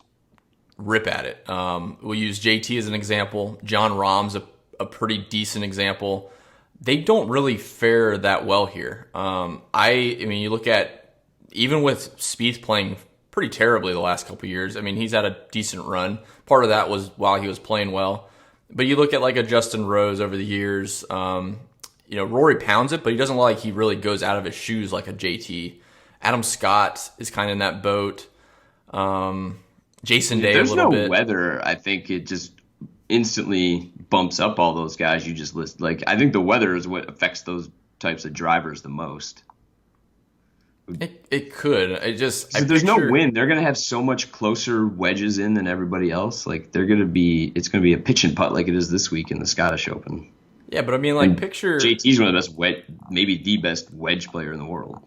rip at it, we'll use JT as an example. John Rahm's a pretty decent example. They don't really fare that well here. You look at, even with Spieth playing pretty terribly the last couple of years, he's had a decent run. Part of that was while he was playing well. But you look at a Justin Rose over the years, Rory pounds it, but he doesn't look like he really goes out of his shoes like a JT. Adam Scott is kind of in that boat. Jason Day a little bit. There's no weather. I think it just instantly bumps up all those guys you just list. I think the weather is what affects those types of drivers the most. It could. There's no win. They're going to have so much closer wedges in than everybody else. Like it's going to be a pitch and putt like it is this week in the Scottish Open. Yeah, but I mean, like, and picture JT's one of the best maybe the best wedge player in the world.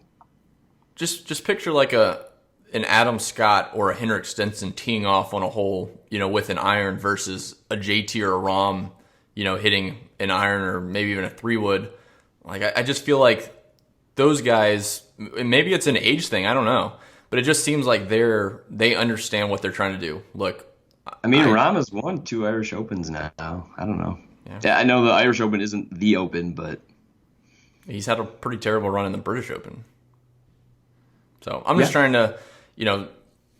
Just picture like an Adam Scott or a Henrik Stenson teeing off on a hole, with an iron versus a JT or a Rahm, hitting an iron or maybe even a 3-wood. Like, I just feel like those guys, maybe it's an age thing, I don't know, but it just seems like they understand what they're trying to do. Look, I mean, Rahm has won 2 Irish Opens now. I don't know. Yeah, I know the Irish Open isn't the Open, but he's had a pretty terrible run in the British Open. So I'm just trying to,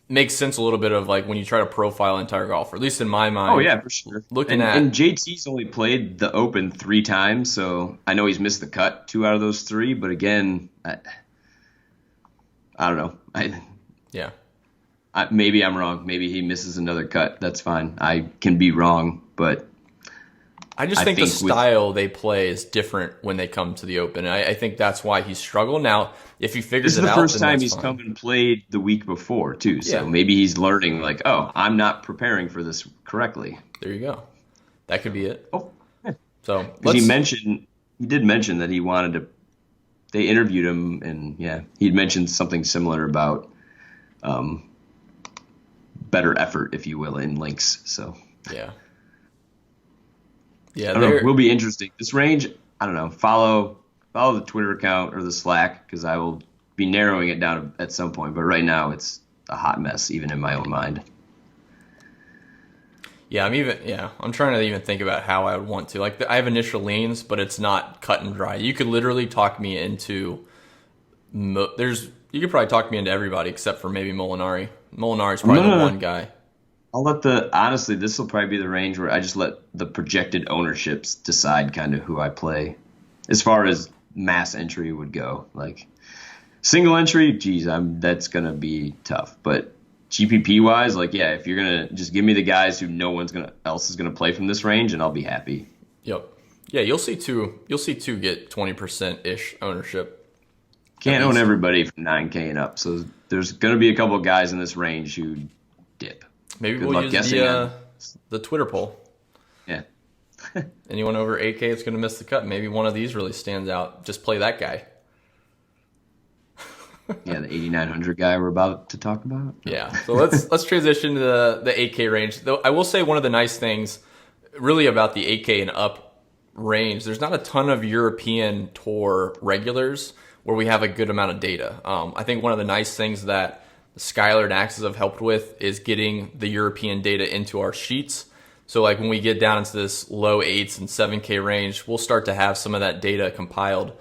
make sense a little bit of like when you try to profile an entire golfer, at least in my mind. Oh yeah, for sure. And JT's only played the Open 3 times, so I know he's missed the cut 2 out of those 3. But again, I don't know. Maybe I'm wrong. Maybe he misses another cut. That's fine. I can be wrong, but I just think the style they play is different when they come to the Open. I think that's why he's struggled. Now, if he figures it out, this is the first time he's come and played the week before, too. So maybe he's learning, like, oh, I'm not preparing for this correctly. There you go. That could be it. Oh, yeah. So he did mention that he wanted to. They interviewed him, and he'd mentioned something similar about better effort, if you will, in links. So yeah. I don't know. Will be interesting. This range, I don't know. Follow the Twitter account or the Slack because I will be narrowing it down at some point. But right now, it's a hot mess, even in my own mind. Yeah, I'm trying to even think about how I would want to. Like, I have initial leans, but it's not cut and dry. You could literally talk me into. You could probably talk me into everybody except for maybe Molinari. Molinari's probably the one guy. Honestly, this will probably be the range where I just let the projected ownerships decide kind of who I play as far as mass entry would go. Like single entry, that's going to be tough. But GPP wise, if you're going to just give me the guys who no one's else is going to play from this range, and I'll be happy. Yep. Yeah, you'll see two get 20%-ish ownership. Can't own everybody from 9K and up. So there's going to be a couple of guys in this range who dip. Maybe we'll use the Twitter poll. Yeah. Anyone over 8K that's going to miss the cut. Maybe one of these really stands out. Just play that guy. Yeah, the 8,900 guy we're about to talk about. Yeah. So let's transition to the 8K range. Though I will say one of the nice things really about the 8K and up range, there's not a ton of European Tour regulars where we have a good amount of data. I think one of the nice things that Skylar and Axis have helped with is getting the European data into our sheets. So like when we get down into this low 8s and 7K range, we'll start to have some of that data compiled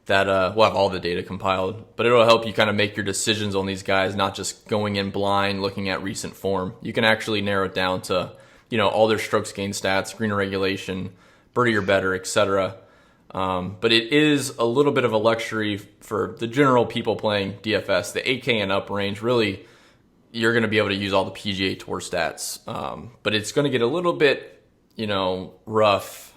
that we'll have all the data compiled, but it'll help you kind of make your decisions on these guys, not just going in blind, looking at recent form. You can actually narrow it down to, all their strokes gain stats, green regulation, birdie or better, etc. But it is a little bit of a luxury for the general people playing DFS. The 8K and up range, really, you're going to be able to use all the PGA Tour stats. But it's going to get a little bit, rough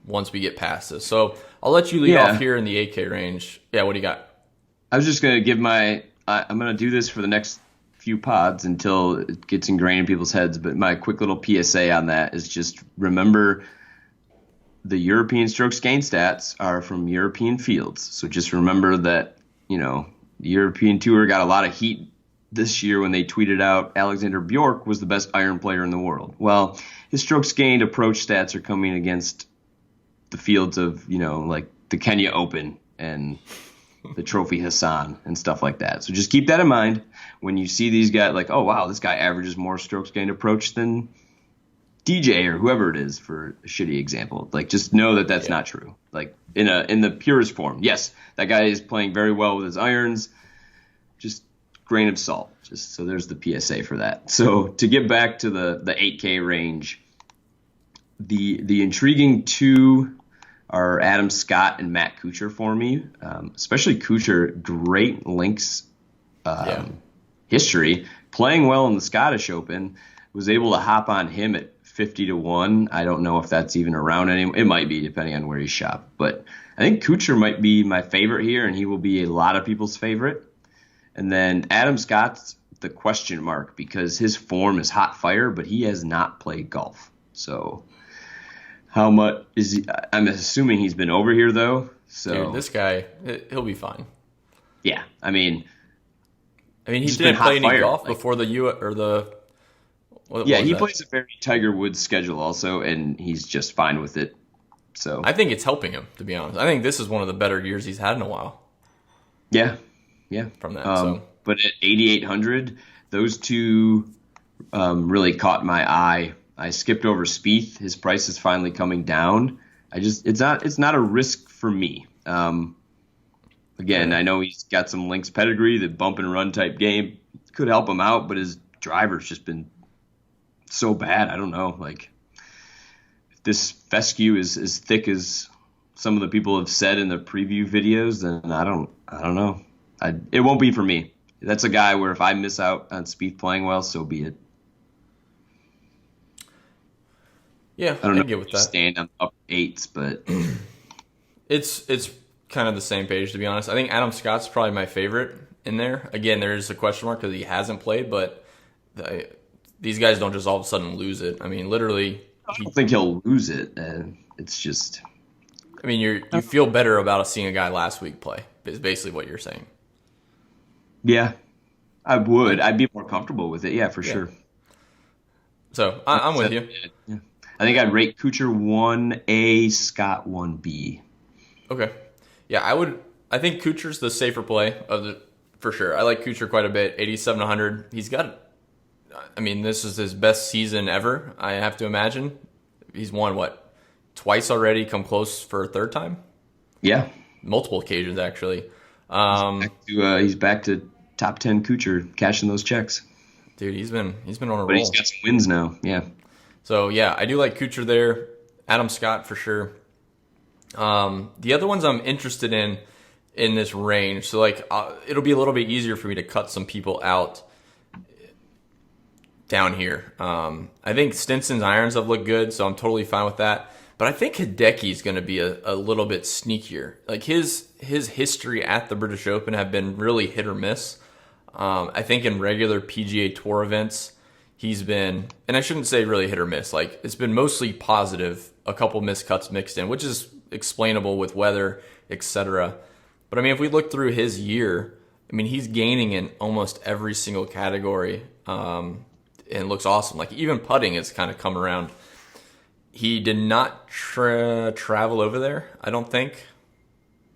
once we get past this. So I'll let you lead off here in the 8K range. Yeah, what do you got? I was just going to give I'm going to do this for the next few pods until it gets ingrained in people's heads. But my quick little PSA on that is just remember the European strokes gain stats are from European fields. So just remember that, the European Tour got a lot of heat this year when they tweeted out Alexander Bjork was the best iron player in the world. Well, his strokes gained approach stats are coming against the fields of, like the Kenya Open and the Trophy Hassan and stuff like that. So just keep that in mind when you see these guys like, oh, wow, this guy averages more strokes gained approach than DJ or whoever it is, for a shitty example. Like, just know that that's not true. Like, in the purest form, yes, that guy is playing very well with his irons. Just grain of salt. Just so there's the PSA for that. So to get back to the 8K range, the intriguing two are Adam Scott and Matt Kuchar for me. Especially Kuchar, great links history, playing well in the Scottish Open. Was able to hop on him at 50-1. I don't know if that's even around anymore. It might be, depending on where he shopped. But I think Kuchar might be my favorite here, and he will be a lot of people's favorite. And then Adam Scott's the question mark because his form is hot fire, but he has not played golf. So how much is he? I'm assuming he's been over here though. So Dude, this guy, he'll be fine. yeah, I mean, he just didn't been play hot any fire, golf like- before the U or the. What yeah, was he that? plays a very Tiger Woods schedule also, and he's just fine with it. So I think it's helping him, to be honest. I think this is one of the better years he's had in a while yeah, from that. But at 8,800, those two really caught my eye. I skipped over Spieth. His price is finally coming down. It's not a risk for me. Again, I know he's got some links pedigree, the bump and run type game could help him out, but his driver's just been so bad. I don't know. Like, if this fescue is as thick as some of the people have said in the preview videos, then I don't know. It won't be for me. That's a guy where if I miss out on Spieth playing well, so be it. Yeah, I don't know get if with you that. stand on up eights, but It's kind of the same page, to be honest. I think Adam Scott's probably my favorite in there. Again, there is a question mark because he hasn't played, but these guys don't just all of a sudden lose it. I mean, literally, I don't think he'll lose it. It's just you feel better about seeing a guy last week play, is basically what you're saying. yeah, I would. I'd be more comfortable with it. Yeah, for sure. So I'm with you. Yeah. I think I'd rate Kuchar 1A, Scott 1B. Okay. Yeah, I think Kuchar's the safer play for sure. I like Kuchar quite a bit. 8,700. He's got. This is his best season ever. I have to imagine. He's won twice already. Come close for a third time. Yeah, Multiple occasions actually. he's back to top 10 Kuchar, cashing those checks. Dude, he's been on a roll. But he's got some wins now. Yeah. So yeah, I do like Kuchar there. Adam Scott for sure. The other ones I'm interested in this range. So it'll be a little bit easier for me to cut some people out down here. I think Stinson's irons have looked good, so I'm totally fine with that. But I think Hideki is going to be a little bit sneakier. Like his history at the British Open have been really hit or miss. I think in regular PGA Tour events, he's been, and I shouldn't say really hit or miss, like it's been mostly positive, a couple miscuts mixed in, which is explainable with weather, etc. But if we look through his year, he's gaining in almost every single category, and looks awesome. Like even putting has kind of come around. He did not travel over there, I don't think.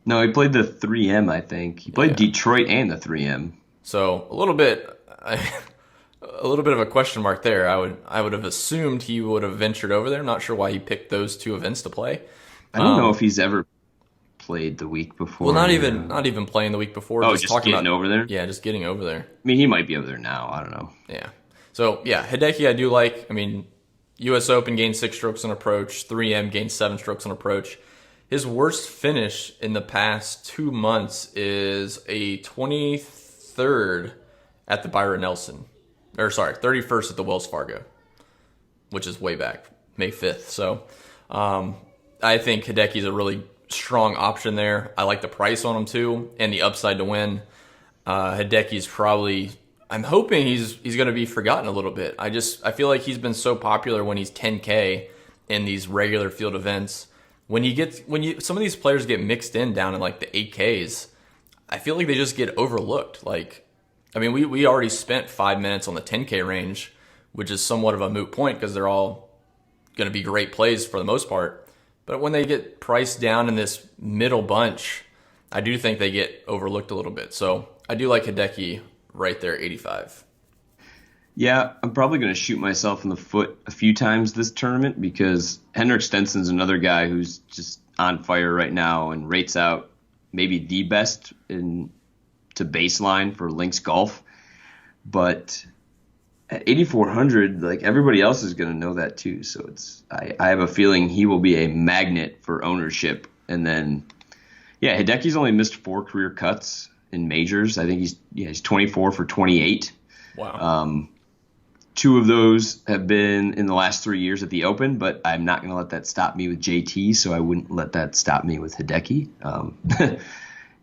No, he played the 3M, I think. He played Detroit and the 3M. So a little bit of a question mark there. I would have assumed he would have ventured over there. I'm not sure why he picked those two events to play. I don't know if he's ever played the week before. Well, not even playing the week before. Oh, just talking getting about, over there? Yeah, just getting over there. He might be over there now. I don't know. Yeah. So yeah, Hideki I do like. U.S. Open gained 6 strokes on approach. 3M gained 7 strokes on approach. His worst finish in the past 2 months is a 23rd at the Byron Nelson. 31st at the Wells Fargo, which is way back, May 5th. So I think Hideki's a really strong option there. I like the price on him too, and the upside to win. Hideki's probably, I'm hoping he's going to be forgotten a little bit. I feel like he's been so popular when he's 10K in these regular field events. Some of these players get mixed in down in like the 8Ks, I feel like they just get overlooked. We already spent 5 minutes on the 10K range, which is somewhat of a moot point because they're all going to be great plays for the most part. But when they get priced down in this middle bunch, I do think they get overlooked a little bit. So I do like Hideki right there, 85. Yeah, I'm probably going to shoot myself in the foot a few times this tournament because Henrik Stenson's another guy who's just on fire right now and rates out maybe the best to baseline for links golf. But at 8,400, like everybody else is going to know that too. So I have a feeling he will be a magnet for ownership. And then, yeah, Hideki's only missed 4 career cuts in majors. I think he's 24 for 28. Wow. 2 of those have been in the last 3 years at the Open, but I'm not going to let that stop me with JT, so I wouldn't let that stop me with Hideki.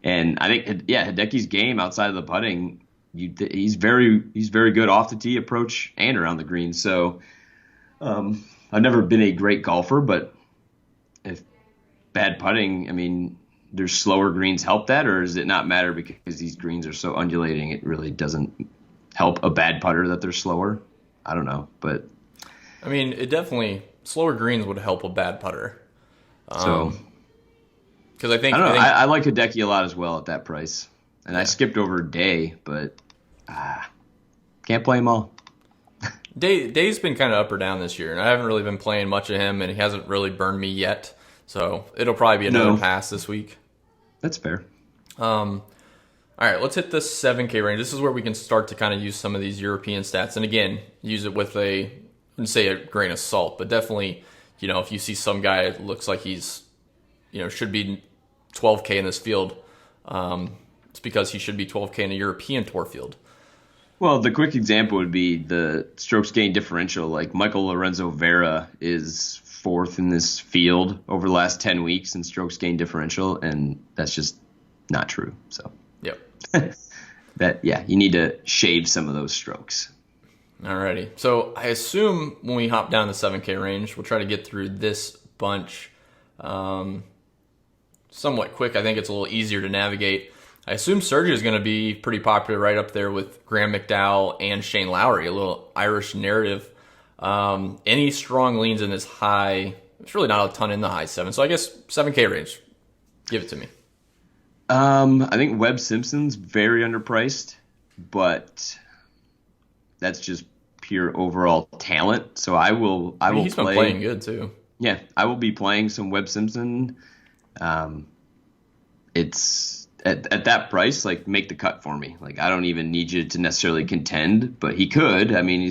And I think, Hideki's game outside of the putting he's very good off the tee approach and around the green. So I've never been a great golfer, but if bad putting, I mean, does slower greens help that, or does it not matter because these greens are so undulating? It really doesn't help a bad putter that they're slower. I don't know, but I mean, it definitely slower greens would help a bad putter. So because I think I like Hideki a lot as well at that price, and I skipped over Day, but can't play them all. Day's been kind of up or down this year, and I haven't really been playing much of him, and he hasn't really burned me yet. So it'll probably be another pass this week. That's fair. All right, let's hit the 7K range. This is where we can start to kind of use some of these European stats, and again, use it with I wouldn't say a grain of salt, but definitely, if you see some guy that looks like he's, should be 12K in this field, it's because he should be 12K in a European Tour field. Well, the quick example would be the strokes gain differential. Like Michael Lorenzo Vera is fourth in this field over the last 10 weeks in strokes gain differential, and that's just not true. So, yep. You need to shave some of those strokes. Alrighty. So I assume when we hop down the 7K range, we'll try to get through this bunch somewhat quick. I think it's a little easier to navigate. I assume Sergio is going to be pretty popular right up there with Graham McDowell and Shane Lowry, a little Irish narrative. Any strong leans in this high? It's really not a ton in the high 7. So I guess 7K range. Give it to me. I think Webb Simpson's very underpriced, but that's just pure overall talent. So I will He's been playing good too. Yeah, I will be playing some Webb Simpson. It's at that price, like, make the cut for me. Like, I don't even need you to necessarily contend, but he could. I mean,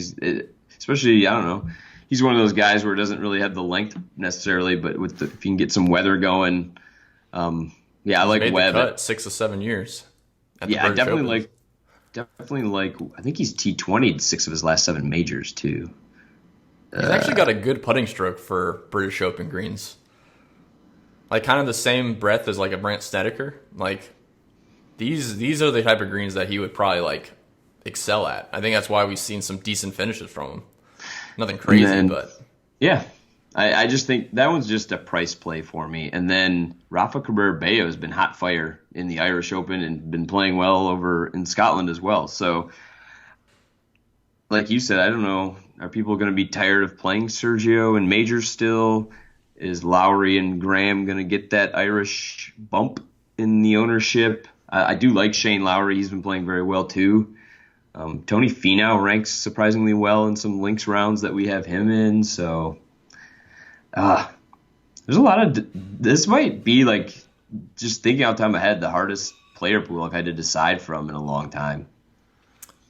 especially, I don't know, he's one of those guys where it doesn't really have the length necessarily, but if you can get some weather going, I like made Webb. The cut 6 to 7 years. I definitely like. I think he's T20'd 6 of his last 7 majors too. He's actually got a good putting stroke for British Open greens. Like, kind of the same breadth as like a Brandt Snedeker. Like, these are the type of greens that he would probably like excel at. I think that's why we've seen some decent finishes from him. Nothing crazy, but yeah. I just think that one's just a price play for me. And then Rafa Cabrera Bello has been hot fire in the Irish Open and been playing well over in Scotland as well. So, like you said, I don't know. Are people going to be tired of playing Sergio in majors still? Is Lowry and Graham going to get that Irish bump in the ownership? I do like Shane Lowry. He's been playing very well too. Tony Finau ranks surprisingly well in some links rounds that we have him in. So there's a lot of this might be, like, just thinking out time ahead, the hardest player pool I've had to decide from in a long time.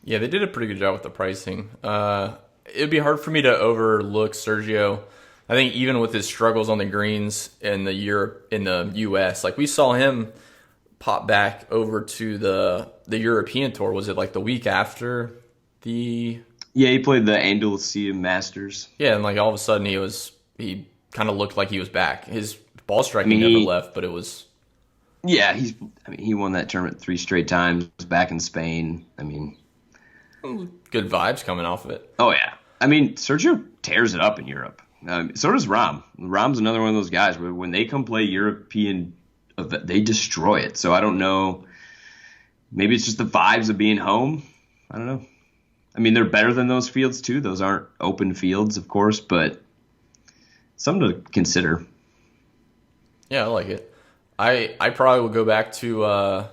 Yeah, they did a pretty good job with the pricing. It'd be hard for me to overlook Sergio. I think even with his struggles on the greens in the U.S., like, we saw him pop back over to the European Tour. Was it like the week after the? Yeah, he played the Andalusia Masters. Yeah, and like all of a sudden he kind of looked like he was back. His ball striking never left, but it was. Yeah, he won that tournament 3 straight times. Back in Spain. I mean, good vibes coming off of it. Oh yeah, I mean, Sergio tears it up in Europe. So does Rahm. Rahm's another one of those guys where when they come play European, they destroy it. So I don't know. Maybe it's just the vibes of being home. I don't know. I mean, they're better than those fields too. Those aren't open fields, of course, but something to consider. Yeah, I like it. I probably will go back to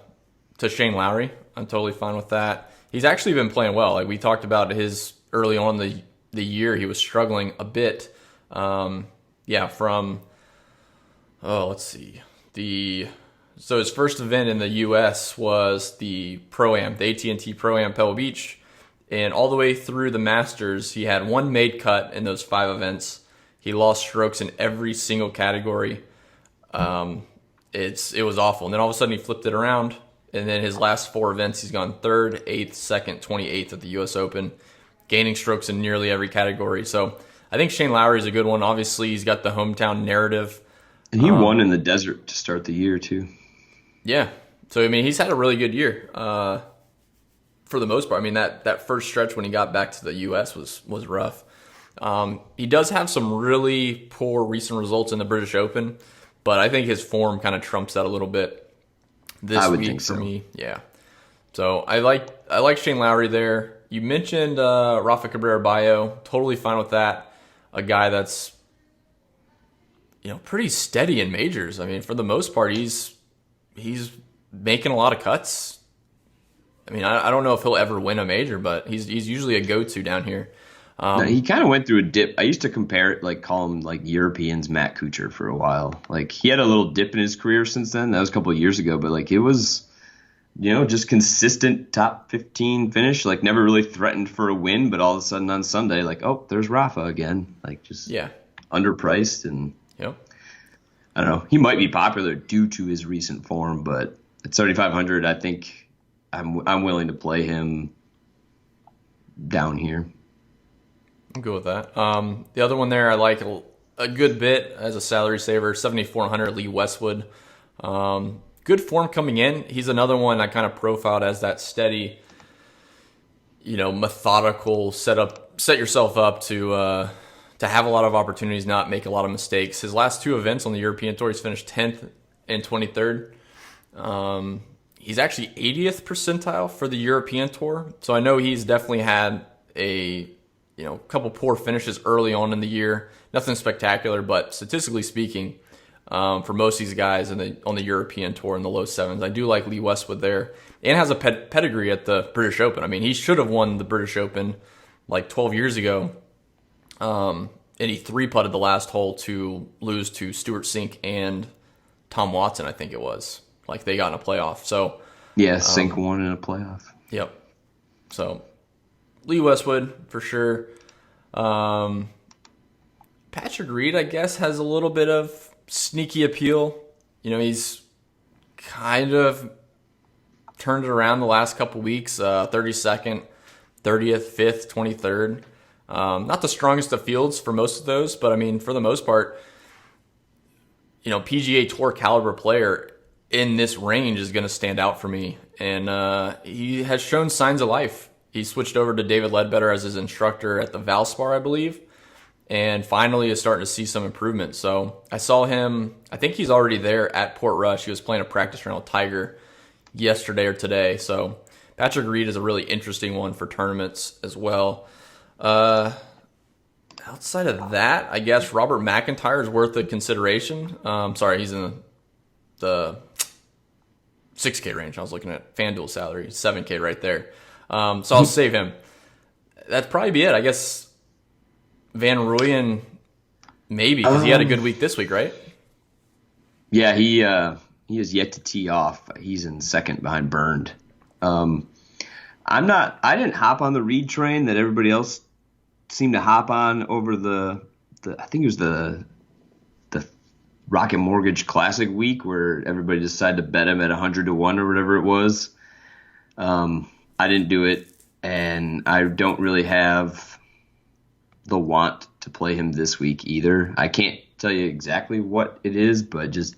Shane Lowry. I'm totally fine with that. He's actually been playing well. Like, we talked about his early on the year, he was struggling a bit. Let's see. So his first event in the U.S. was the Pro-Am, the AT&T Pro-Am Pebble Beach. And all the way through the Masters, he had 1 made cut in those 5 events. He lost strokes in every single category. It was awful. And then all of a sudden he flipped it around. And then his last 4 events, he's gone 3rd, 8th, 2nd, 28th at the U.S. Open, gaining strokes in nearly every category. So I think Shane Lowry is a good one. Obviously, he's got the hometown narrative. And he won in the desert to start the year, too. Yeah. So, I mean, he's had a really good year. for the most part. I mean, that first stretch when he got back to the U.S. was rough. He does have some really poor recent results in the British Open, but I think his form kind of trumps that a little bit this week for me. Yeah. So I like Shane Lowry there. You mentioned Rafa Cabrera-Bello. Totally fine with that. A guy that's pretty steady in majors. I mean, for the most part, he's making a lot of cuts. I mean, I don't know if he'll ever win a major, but he's usually a go-to down here. No, he kind of went through a dip. I used to compare it, call him Europeans Matt Kuchar for a while. He had a little dip in his career since then. That was a couple of years ago, but it was, just consistent top 15 finish. Never really threatened for a win, but all of a sudden on Sunday, oh, there's Rafa again. Underpriced and yep. I don't know. He might be popular due to his recent form, but at 7,500, I think I'm willing to play him down here. I'm good with that. The other one there I like a good bit as a salary saver, 7,400, Lee Westwood. Good form coming in. He's another one I kind of profiled as that steady, methodical set yourself up to have a lot of opportunities, not make a lot of mistakes. His last two events on the European Tour, he's finished 10th and 23rd. He's actually 80th percentile for the European Tour. So I know he's definitely had a couple poor finishes early on in the year. Nothing spectacular, but statistically speaking, for most of these guys on the European Tour in the low sevens, I do like Lee Westwood there, and has a pedigree at the British Open. I mean, he should have won the British Open 12 years ago, and he three-putted the last hole to lose to Stuart Sink and Tom Watson, I think it was. They got in a playoff. So yeah, Sink won in a playoff. Yep. So Lee Westwood for sure. Patrick Reed, I guess, has a little bit of sneaky appeal. He's kind of turned it around the last couple weeks. 32nd, 30th, 5th, 23rd. Not the strongest of fields for most of those, but I mean, for the most part, PGA Tour caliber player in this range is going to stand out for me. And he has shown signs of life. He switched over to David Ledbetter as his instructor at the Valspar, I believe, and finally is starting to see some improvement. So I saw him, I think he's already there at Portrush. He was playing a practice round with Tiger yesterday or today. So Patrick Reed is a really interesting one for tournaments as well. Outside of that, I guess Robert McIntyre is worth a consideration. Sorry, he's in the 6K range. I was looking at FanDuel salary, 7K right there. So I'll save him. That'd probably be it. I guess Van Rooyen, maybe, because he had a good week this week, right? Yeah, he has yet to tee off. He's in second behind Burned. I didn't hop on the Reed train that everybody else seemed to hop on over the I think it was the Rocket Mortgage Classic week where everybody decided to bet him at 100-1 or whatever it was. I didn't do it, and I don't really have the want to play him this week either. I can't tell you exactly what it is, but just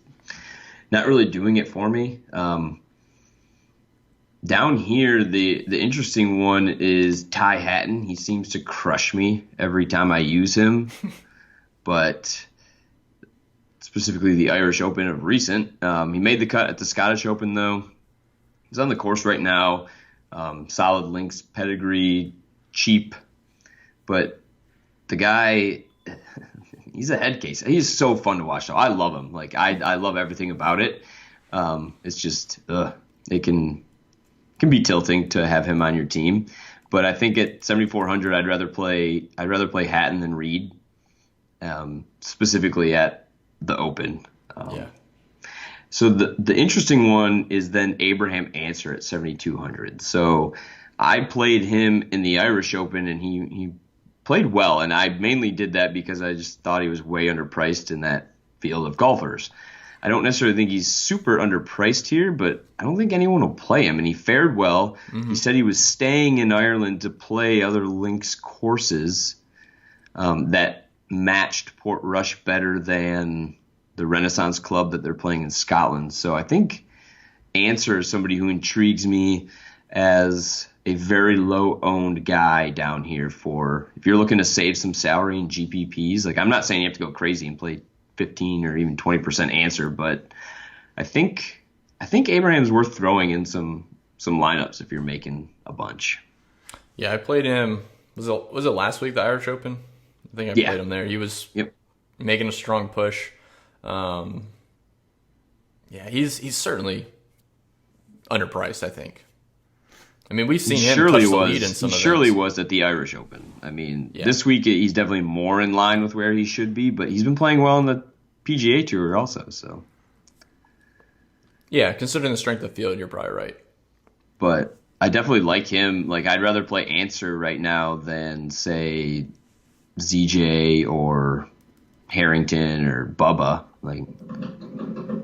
not really doing it for me. Down here, the interesting one is Ty Hatton. He seems to crush me every time I use him, but specifically the Irish Open of recent. He made the cut at the Scottish Open, though. He's on the course right now. Solid links, pedigree, cheap. But the guy, he's a head case. He's so fun to watch, though. I love him. I love everything about it. It's just, it can be tilting to have him on your team. But I think at 7,400, I'd rather play Hatton than Reed, specifically at the Open. Yeah. So the interesting one is then Abraham Answer at 7,200. So I played him in the Irish Open, and he played well. And I mainly did that because I just thought he was way underpriced in that field of golfers. I don't necessarily think he's super underpriced here, but I don't think anyone will play him. And he fared well. Mm-hmm. He said he was staying in Ireland to play other links courses that matched Portrush better than the Renaissance Club that they're playing in Scotland. So I think Answer is somebody who intrigues me as a very low owned guy down here for if you're looking to save some salary in GPPs. Like, I'm not saying you have to go crazy and play 15 or even 20% answer, but I think Abraham's worth throwing in some lineups if you're making a bunch. Yeah, I played him. Was it last week, the Irish Open? I think I played him there. He was making a strong push. Yeah, he's certainly underpriced, I think. I mean, we've seen him touch the lead in some events. He surely was at the Irish Open. I mean, this week he's definitely more in line with where he should be, but he's been playing well in the PGA Tour also. So, yeah, considering the strength of the field, you're probably right. But I definitely like him. Like, I'd rather play Answer right now than, say, ZJ or Harrington or Bubba. Like,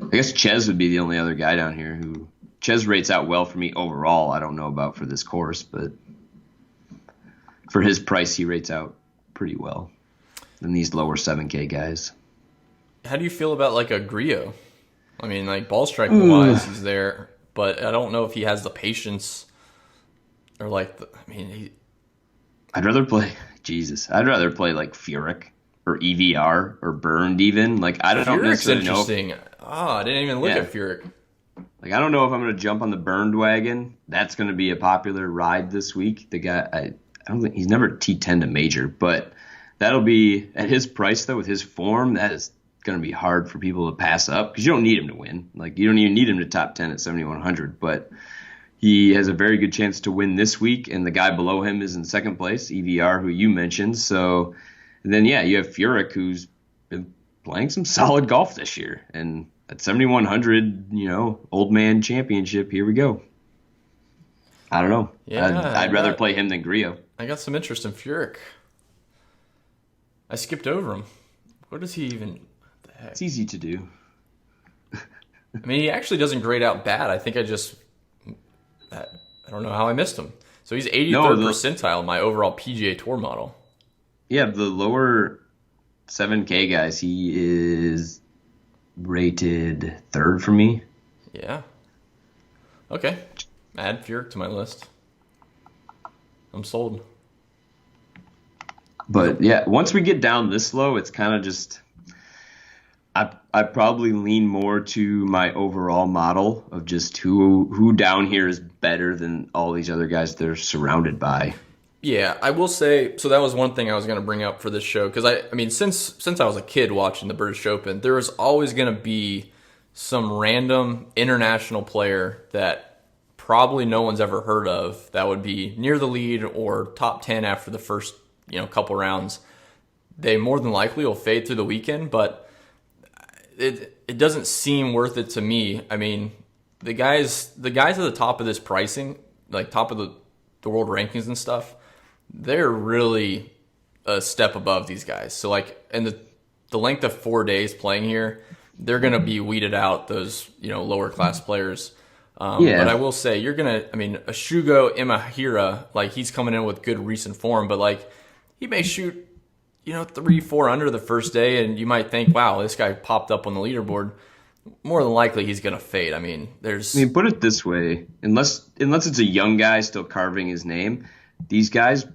I guess Ches would be the only other guy down here who Ches rates out well for me overall. I don't know about for this course, but for his price, he rates out pretty well than these lower 7K guys. How do you feel about like a Griot? I mean, like ball striking wise, he's there, but I don't know if he has the patience or like, I'd rather play like Furyk or EVR or Burned even. Like, I don't necessarily know. Interesting. I didn't even look at Furyk. Like, I don't know if I'm going to jump on the Burned wagon. That's going to be a popular ride this week. The guy, I don't think he's never T10 to major, but that'll be at his price though. With his form, that is going to be hard for people to pass up because you don't need him to win. Like, you don't even need him to top 10 at 7,100, but he has a very good chance to win this week, and the guy below him is in second place, EVR, who you mentioned. So, and then you have Furyk, who's been playing some solid golf this year, and at 7,100, old man championship, here we go. I don't know. Yeah, I'd rather play him than Griot. I got some interest in Furyk. I skipped over him. What does he even... What the heck? It's easy to do. I mean, he actually doesn't grade out bad. I think I don't know how I missed him. So he's 83rd percentile in my overall PGA Tour model. Yeah, the lower 7K guys, he is rated third for me. Yeah. Okay. Add Furyk to my list. I'm sold. But yeah, once we get down this low, it's kind of just I probably lean more to my overall model of just who down here is better than all these other guys they're surrounded by. Yeah, I will say, so that was one thing I was going to bring up for this show, because I mean, since I was a kid watching the British Open, there was always going to be some random international player that probably no one's ever heard of that would be near the lead or top 10 after the first couple rounds. They more than likely will fade through the weekend, but it doesn't seem worth it to me. I mean, the guys at the top of this pricing, like top of the world rankings and stuff, they're really a step above these guys. So like, in the length of 4 days playing here, they're going to be weeded out, those lower class players. But I will say, a Shugo Imahira, like, he's coming in with good recent form, but like, he may shoot 3-4 under the first day, and you might think, wow, this guy popped up on the leaderboard. More than likely, he's going to fade. I mean, put it this way: unless it's a young guy still carving his name, these guys,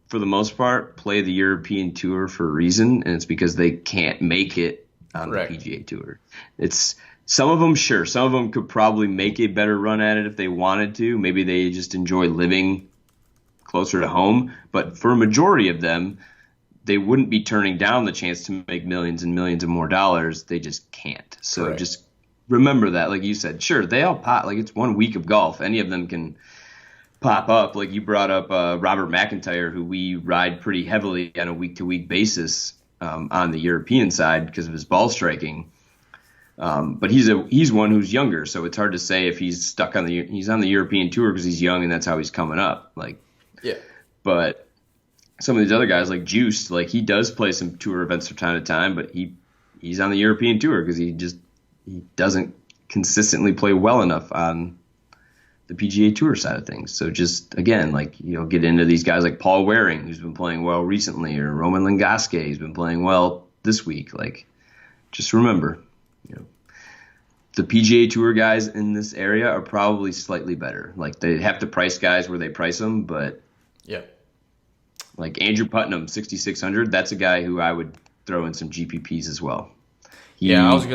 for the most part, play the European Tour for a reason, and it's because they can't make it on the PGA Tour. It's some of them could probably make a better run at it if they wanted to. Maybe they just enjoy living closer to home, but for a majority of them, they wouldn't be turning down the chance to make millions and millions of more dollars. They just can't. So just remember that, like you said, sure, they all pop. Like, it's 1 week of golf. Any of them can pop up. Like, you brought up Robert McIntyre, who we ride pretty heavily on a week-to-week basis on the European side because of his ball striking. But he's one who's younger, so it's hard to say if he's stuck on he's on the European Tour because he's young and that's how he's coming up. Like, yeah. But some of these other guys, like Juiced, like, he does play some tour events from time to time, but he's on the European Tour because he doesn't consistently play well enough on the PGA Tour side of things. So just, again, like, get into these guys like Paul Waring, who's been playing well recently, or Roman Langasque, who's been playing well this week. Like, just remember, the PGA Tour guys in this area are probably slightly better. Like they have to price guys where they price them, but Yeah. like Andrew Putnam, 6,600. That's a guy who I would throw in some GPPs as well. Yeah, I was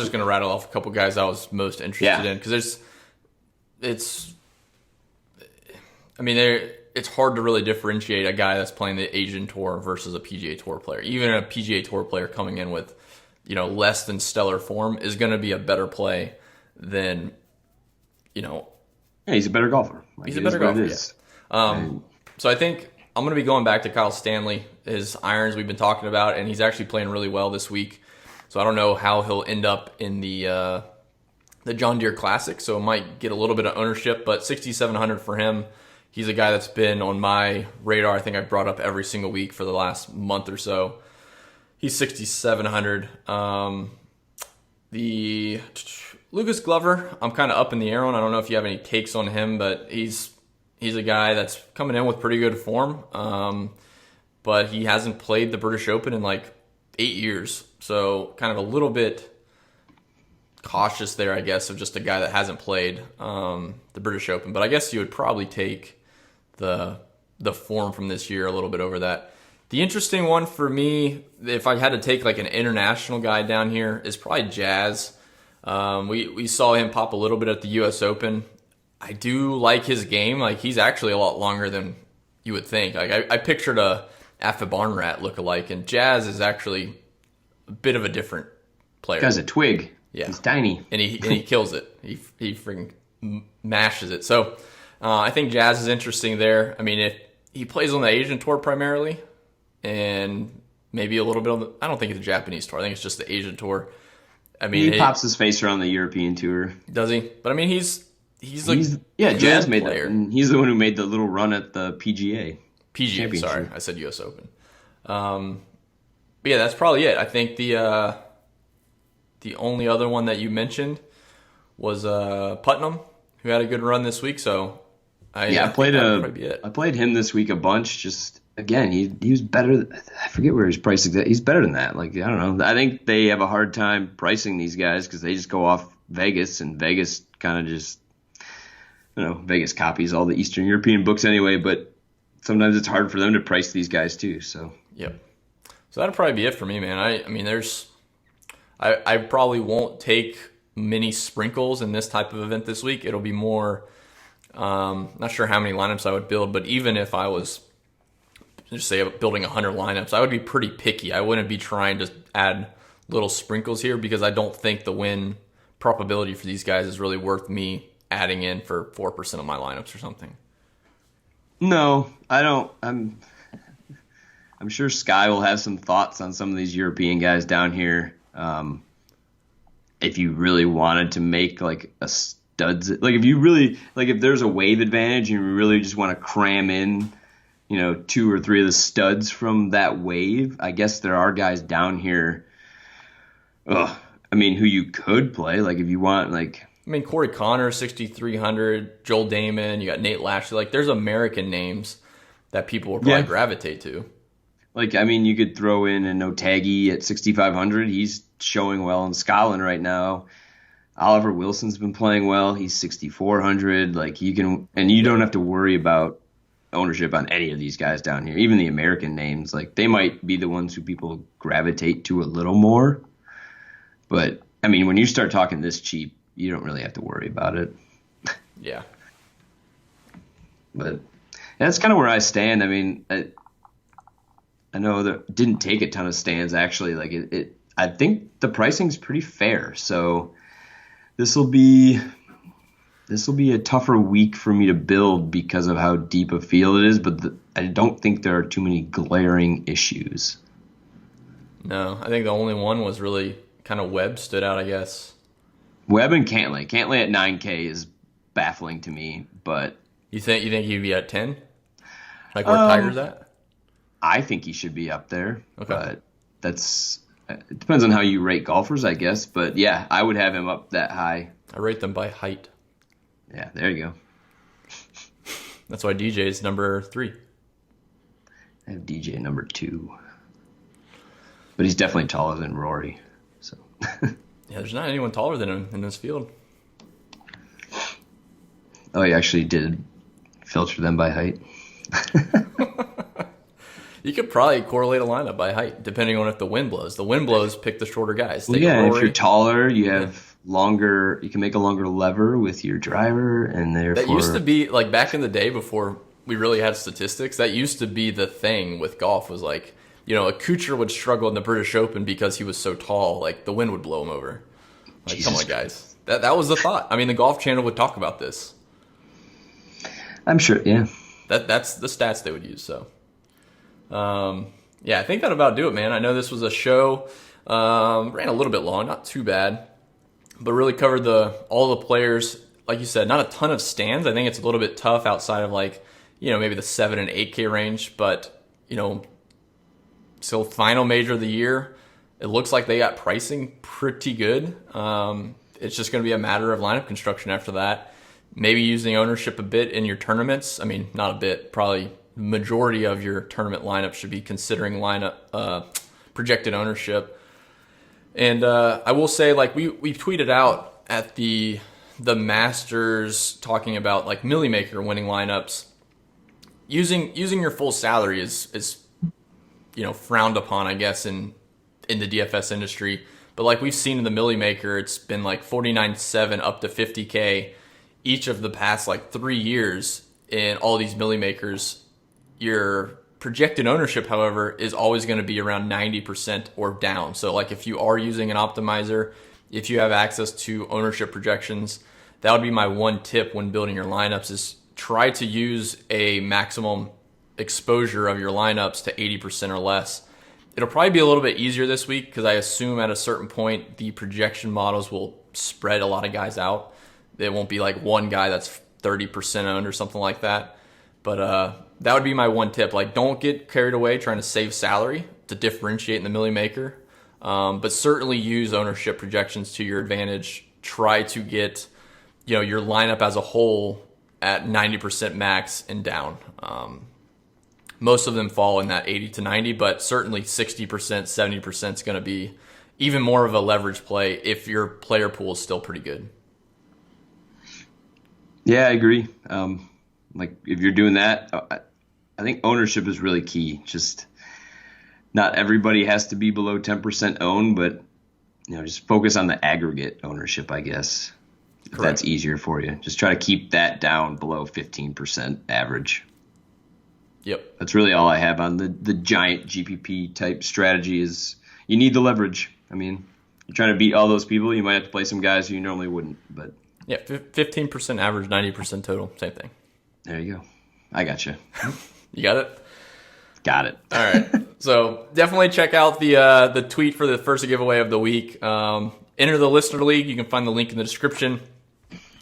just gonna rattle off a couple guys I was most interested in because it's hard to really differentiate a guy that's playing the Asian Tour versus a PGA Tour player. Even a PGA Tour player coming in with, less than stellar form is going to be a better play than, Yeah, he's a better golfer. He's a better golfer. Yeah. So I think I'm going to be going back to Kyle Stanley, his irons we've been talking about, and he's actually playing really well this week. So I don't know how he'll end up in the John Deere Classic. So it might get a little bit of ownership, but 6,700 for him. He's a guy that's been on my radar. I think I've brought up every single week for the last month or so. He's 6,700. The Lucas Glover, I'm kind of up in the air on. I don't know if you have any takes on him, but he's a guy that's coming in with pretty good form. But he hasn't played the British Open in like 8 years. So kind of a little bit cautious there, I guess, of just a guy that hasn't played the British Open. But I guess you would probably take the form from this year a little bit over that. The interesting one for me, if I had to take like an international guy down here, is probably Jazz. We saw him pop a little bit at the U.S. Open. I do like his game. Like he's actually a lot longer than you would think. Like I pictured a Afa Barnrat lookalike, and Jazz is actually a bit of a different player. Guy's a twig. Yeah, he's tiny, and he kills it. He freaking mashes it. So I think Jazz is interesting there. I mean, if he plays on the Asian Tour primarily, and maybe a little bit on the, I don't think it's the Japanese Tour. I think it's just the Asian Tour. I mean, he pops his face around the European Tour. Does he? But I mean, he's Jazz made that. And he's the one who made the little run at the PGA. Sorry, I said U.S. Open. But yeah, that's probably it. I think the only other one that you mentioned was Putnam, who had a good run this week. So I played him this week a bunch. Just again, he was better. I forget where his price is. He's better than that. Like I don't know. I think they have a hard time pricing these guys because they just go off Vegas, and Vegas kind of just Vegas copies all the Eastern European books anyway. But sometimes it's hard for them to price these guys too. So yep. So that'll probably be it for me, man. I mean, I probably won't take many sprinkles in this type of event this week. It'll be more, not sure how many lineups I would build, but even if I was, just say, building 100 lineups, I would be pretty picky. I wouldn't be trying to add little sprinkles here because I don't think the win probability for these guys is really worth me adding in for 4% of my lineups or something. No, I don't. I'm sure Sky will have some thoughts on some of these European guys down here. If you really wanted to make like a studs, like if there's a wave advantage and you really just want to cram in, 2 or 3 of the studs from that wave, I guess there are guys down here. Who you could play, like if you want, like. I mean, Corey Connor, 6,300, Joel Damon, you got Nate Lashley. Like, there's American names that people will probably gravitate to. Like, I mean, you could throw in an Otagi at 6,500. He's showing well in Scotland right now. Oliver Wilson's been playing well. He's 6,400. Like, you don't have to worry about ownership on any of these guys down here. Even the American names, like, they might be the ones who people gravitate to a little more. But, I mean, when you start talking this cheap, you don't really have to worry about it. Yeah. But that's kind of where I stand. I mean, I know that didn't take a ton of stands actually. Like I think the pricing's pretty fair. So this will be a tougher week for me to build because of how deep a field it is. But I don't think there are too many glaring issues. No, I think the only one was really kind of Webb stood out, I guess. Webb and Cantlay. Cantlay at 9K is baffling to me, but you think he'd be at 10? Like where Tiger's at? I think he should be up there. Okay. But it depends on how you rate golfers, I guess. But yeah, I would have him up that high. I rate them by height. Yeah, there you go. That's why DJ is number 3. I have DJ number 2. But he's definitely taller than Rory. So Yeah, there's not anyone taller than him in this field. Oh, he actually did filter them by height. You could probably correlate a lineup by height, depending on if the wind blows. The wind blows, pick the shorter guys. Well, yeah, if you're taller, you have longer. You can make a longer lever with your driver, and therefore that used to be like back in the day before we really had statistics. That used to be the thing with golf. Was like, you know, a Kuchar would struggle in the British Open because he was so tall. Like the wind would blow him over. Like, Jesus. come on, guys. That was the thought. I mean, the Golf Channel would talk about this. I'm sure. Yeah. That's the stats they would use. So. Yeah, I think that'll about do it, man. I know this was a show, ran a little bit long, not too bad, but really covered all the players. Like you said, not a ton of stands. I think it's a little bit tough outside of like, you know, maybe the 7 and 8K range, but you know, still final major of the year. It looks like they got pricing pretty good. It's just going to be a matter of lineup construction after that. Maybe using ownership a bit in your tournaments. I mean, not a bit, probably majority of your tournament lineup should be considering projected ownership. And I will say, like we tweeted out at the Masters talking about like Millie Maker winning lineups. Using your full salary is you know, frowned upon, I guess, in the DFS industry. But like we've seen in the Millie Maker, it's been like 49.7 up to 50K each of the past like 3 years in all these Millie Makers. Your projected ownership, however, is always going to be around 90% or down. So like if you are using an optimizer, if you have access to ownership projections, that would be my one tip when building your lineups is try to use a maximum exposure of your lineups to 80% or less. It'll probably be a little bit easier this week because I assume at a certain point the projection models will spread a lot of guys out. It won't be like one guy that's 30% owned or something like that. But that would be my one tip. Like, don't get carried away trying to save salary to differentiate in the Millie Maker. But certainly use ownership projections to your advantage. Try to get, you know, your lineup as a whole at 90% max and down. Most of them fall in that 80 to 90, but certainly 60%, 70% is going to be even more of a leverage play if your player pool is still pretty good. Yeah, I agree. Like if you're doing that, I think ownership is really key. Just not everybody has to be below 10% owned, but you know, just focus on the aggregate ownership, I guess. If that's easier for you. Just try to keep that down below 15% average. Yep. That's really all I have on the giant GPP type strategy is you need the leverage. I mean, you're trying to beat all those people, you might have to play some guys who you normally wouldn't, but yeah, 15% average, 90% total, same thing. There you go. I got you. You got it? Got it. All right. So definitely check out the tweet for the first giveaway of the week. Enter the Listener League. You can find the link in the description.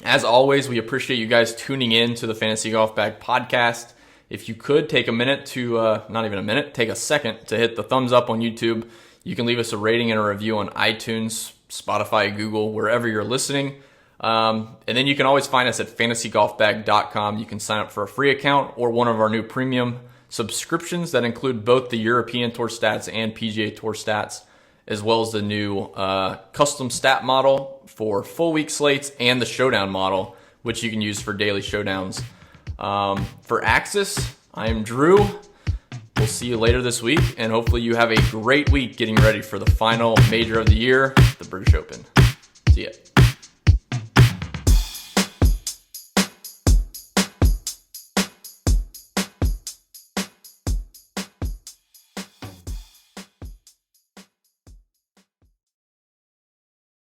As always, we appreciate you guys tuning in to the Fantasy Golf Bag podcast. If you could take a minute to, not even a minute, take a second to hit the thumbs up on YouTube. You can leave us a rating and a review on iTunes, Spotify, Google, wherever you're listening. And then you can always find us at fantasygolfbag.com. You can sign up for a free account or one of our new premium subscriptions that include both the European Tour Stats and PGA Tour Stats, as well as the new custom stat model for full week slates and the showdown model, which you can use for daily showdowns. For Axis, I am Drew. We'll see you later this week, and hopefully you have a great week getting ready for the final major of the year, the British Open. See ya.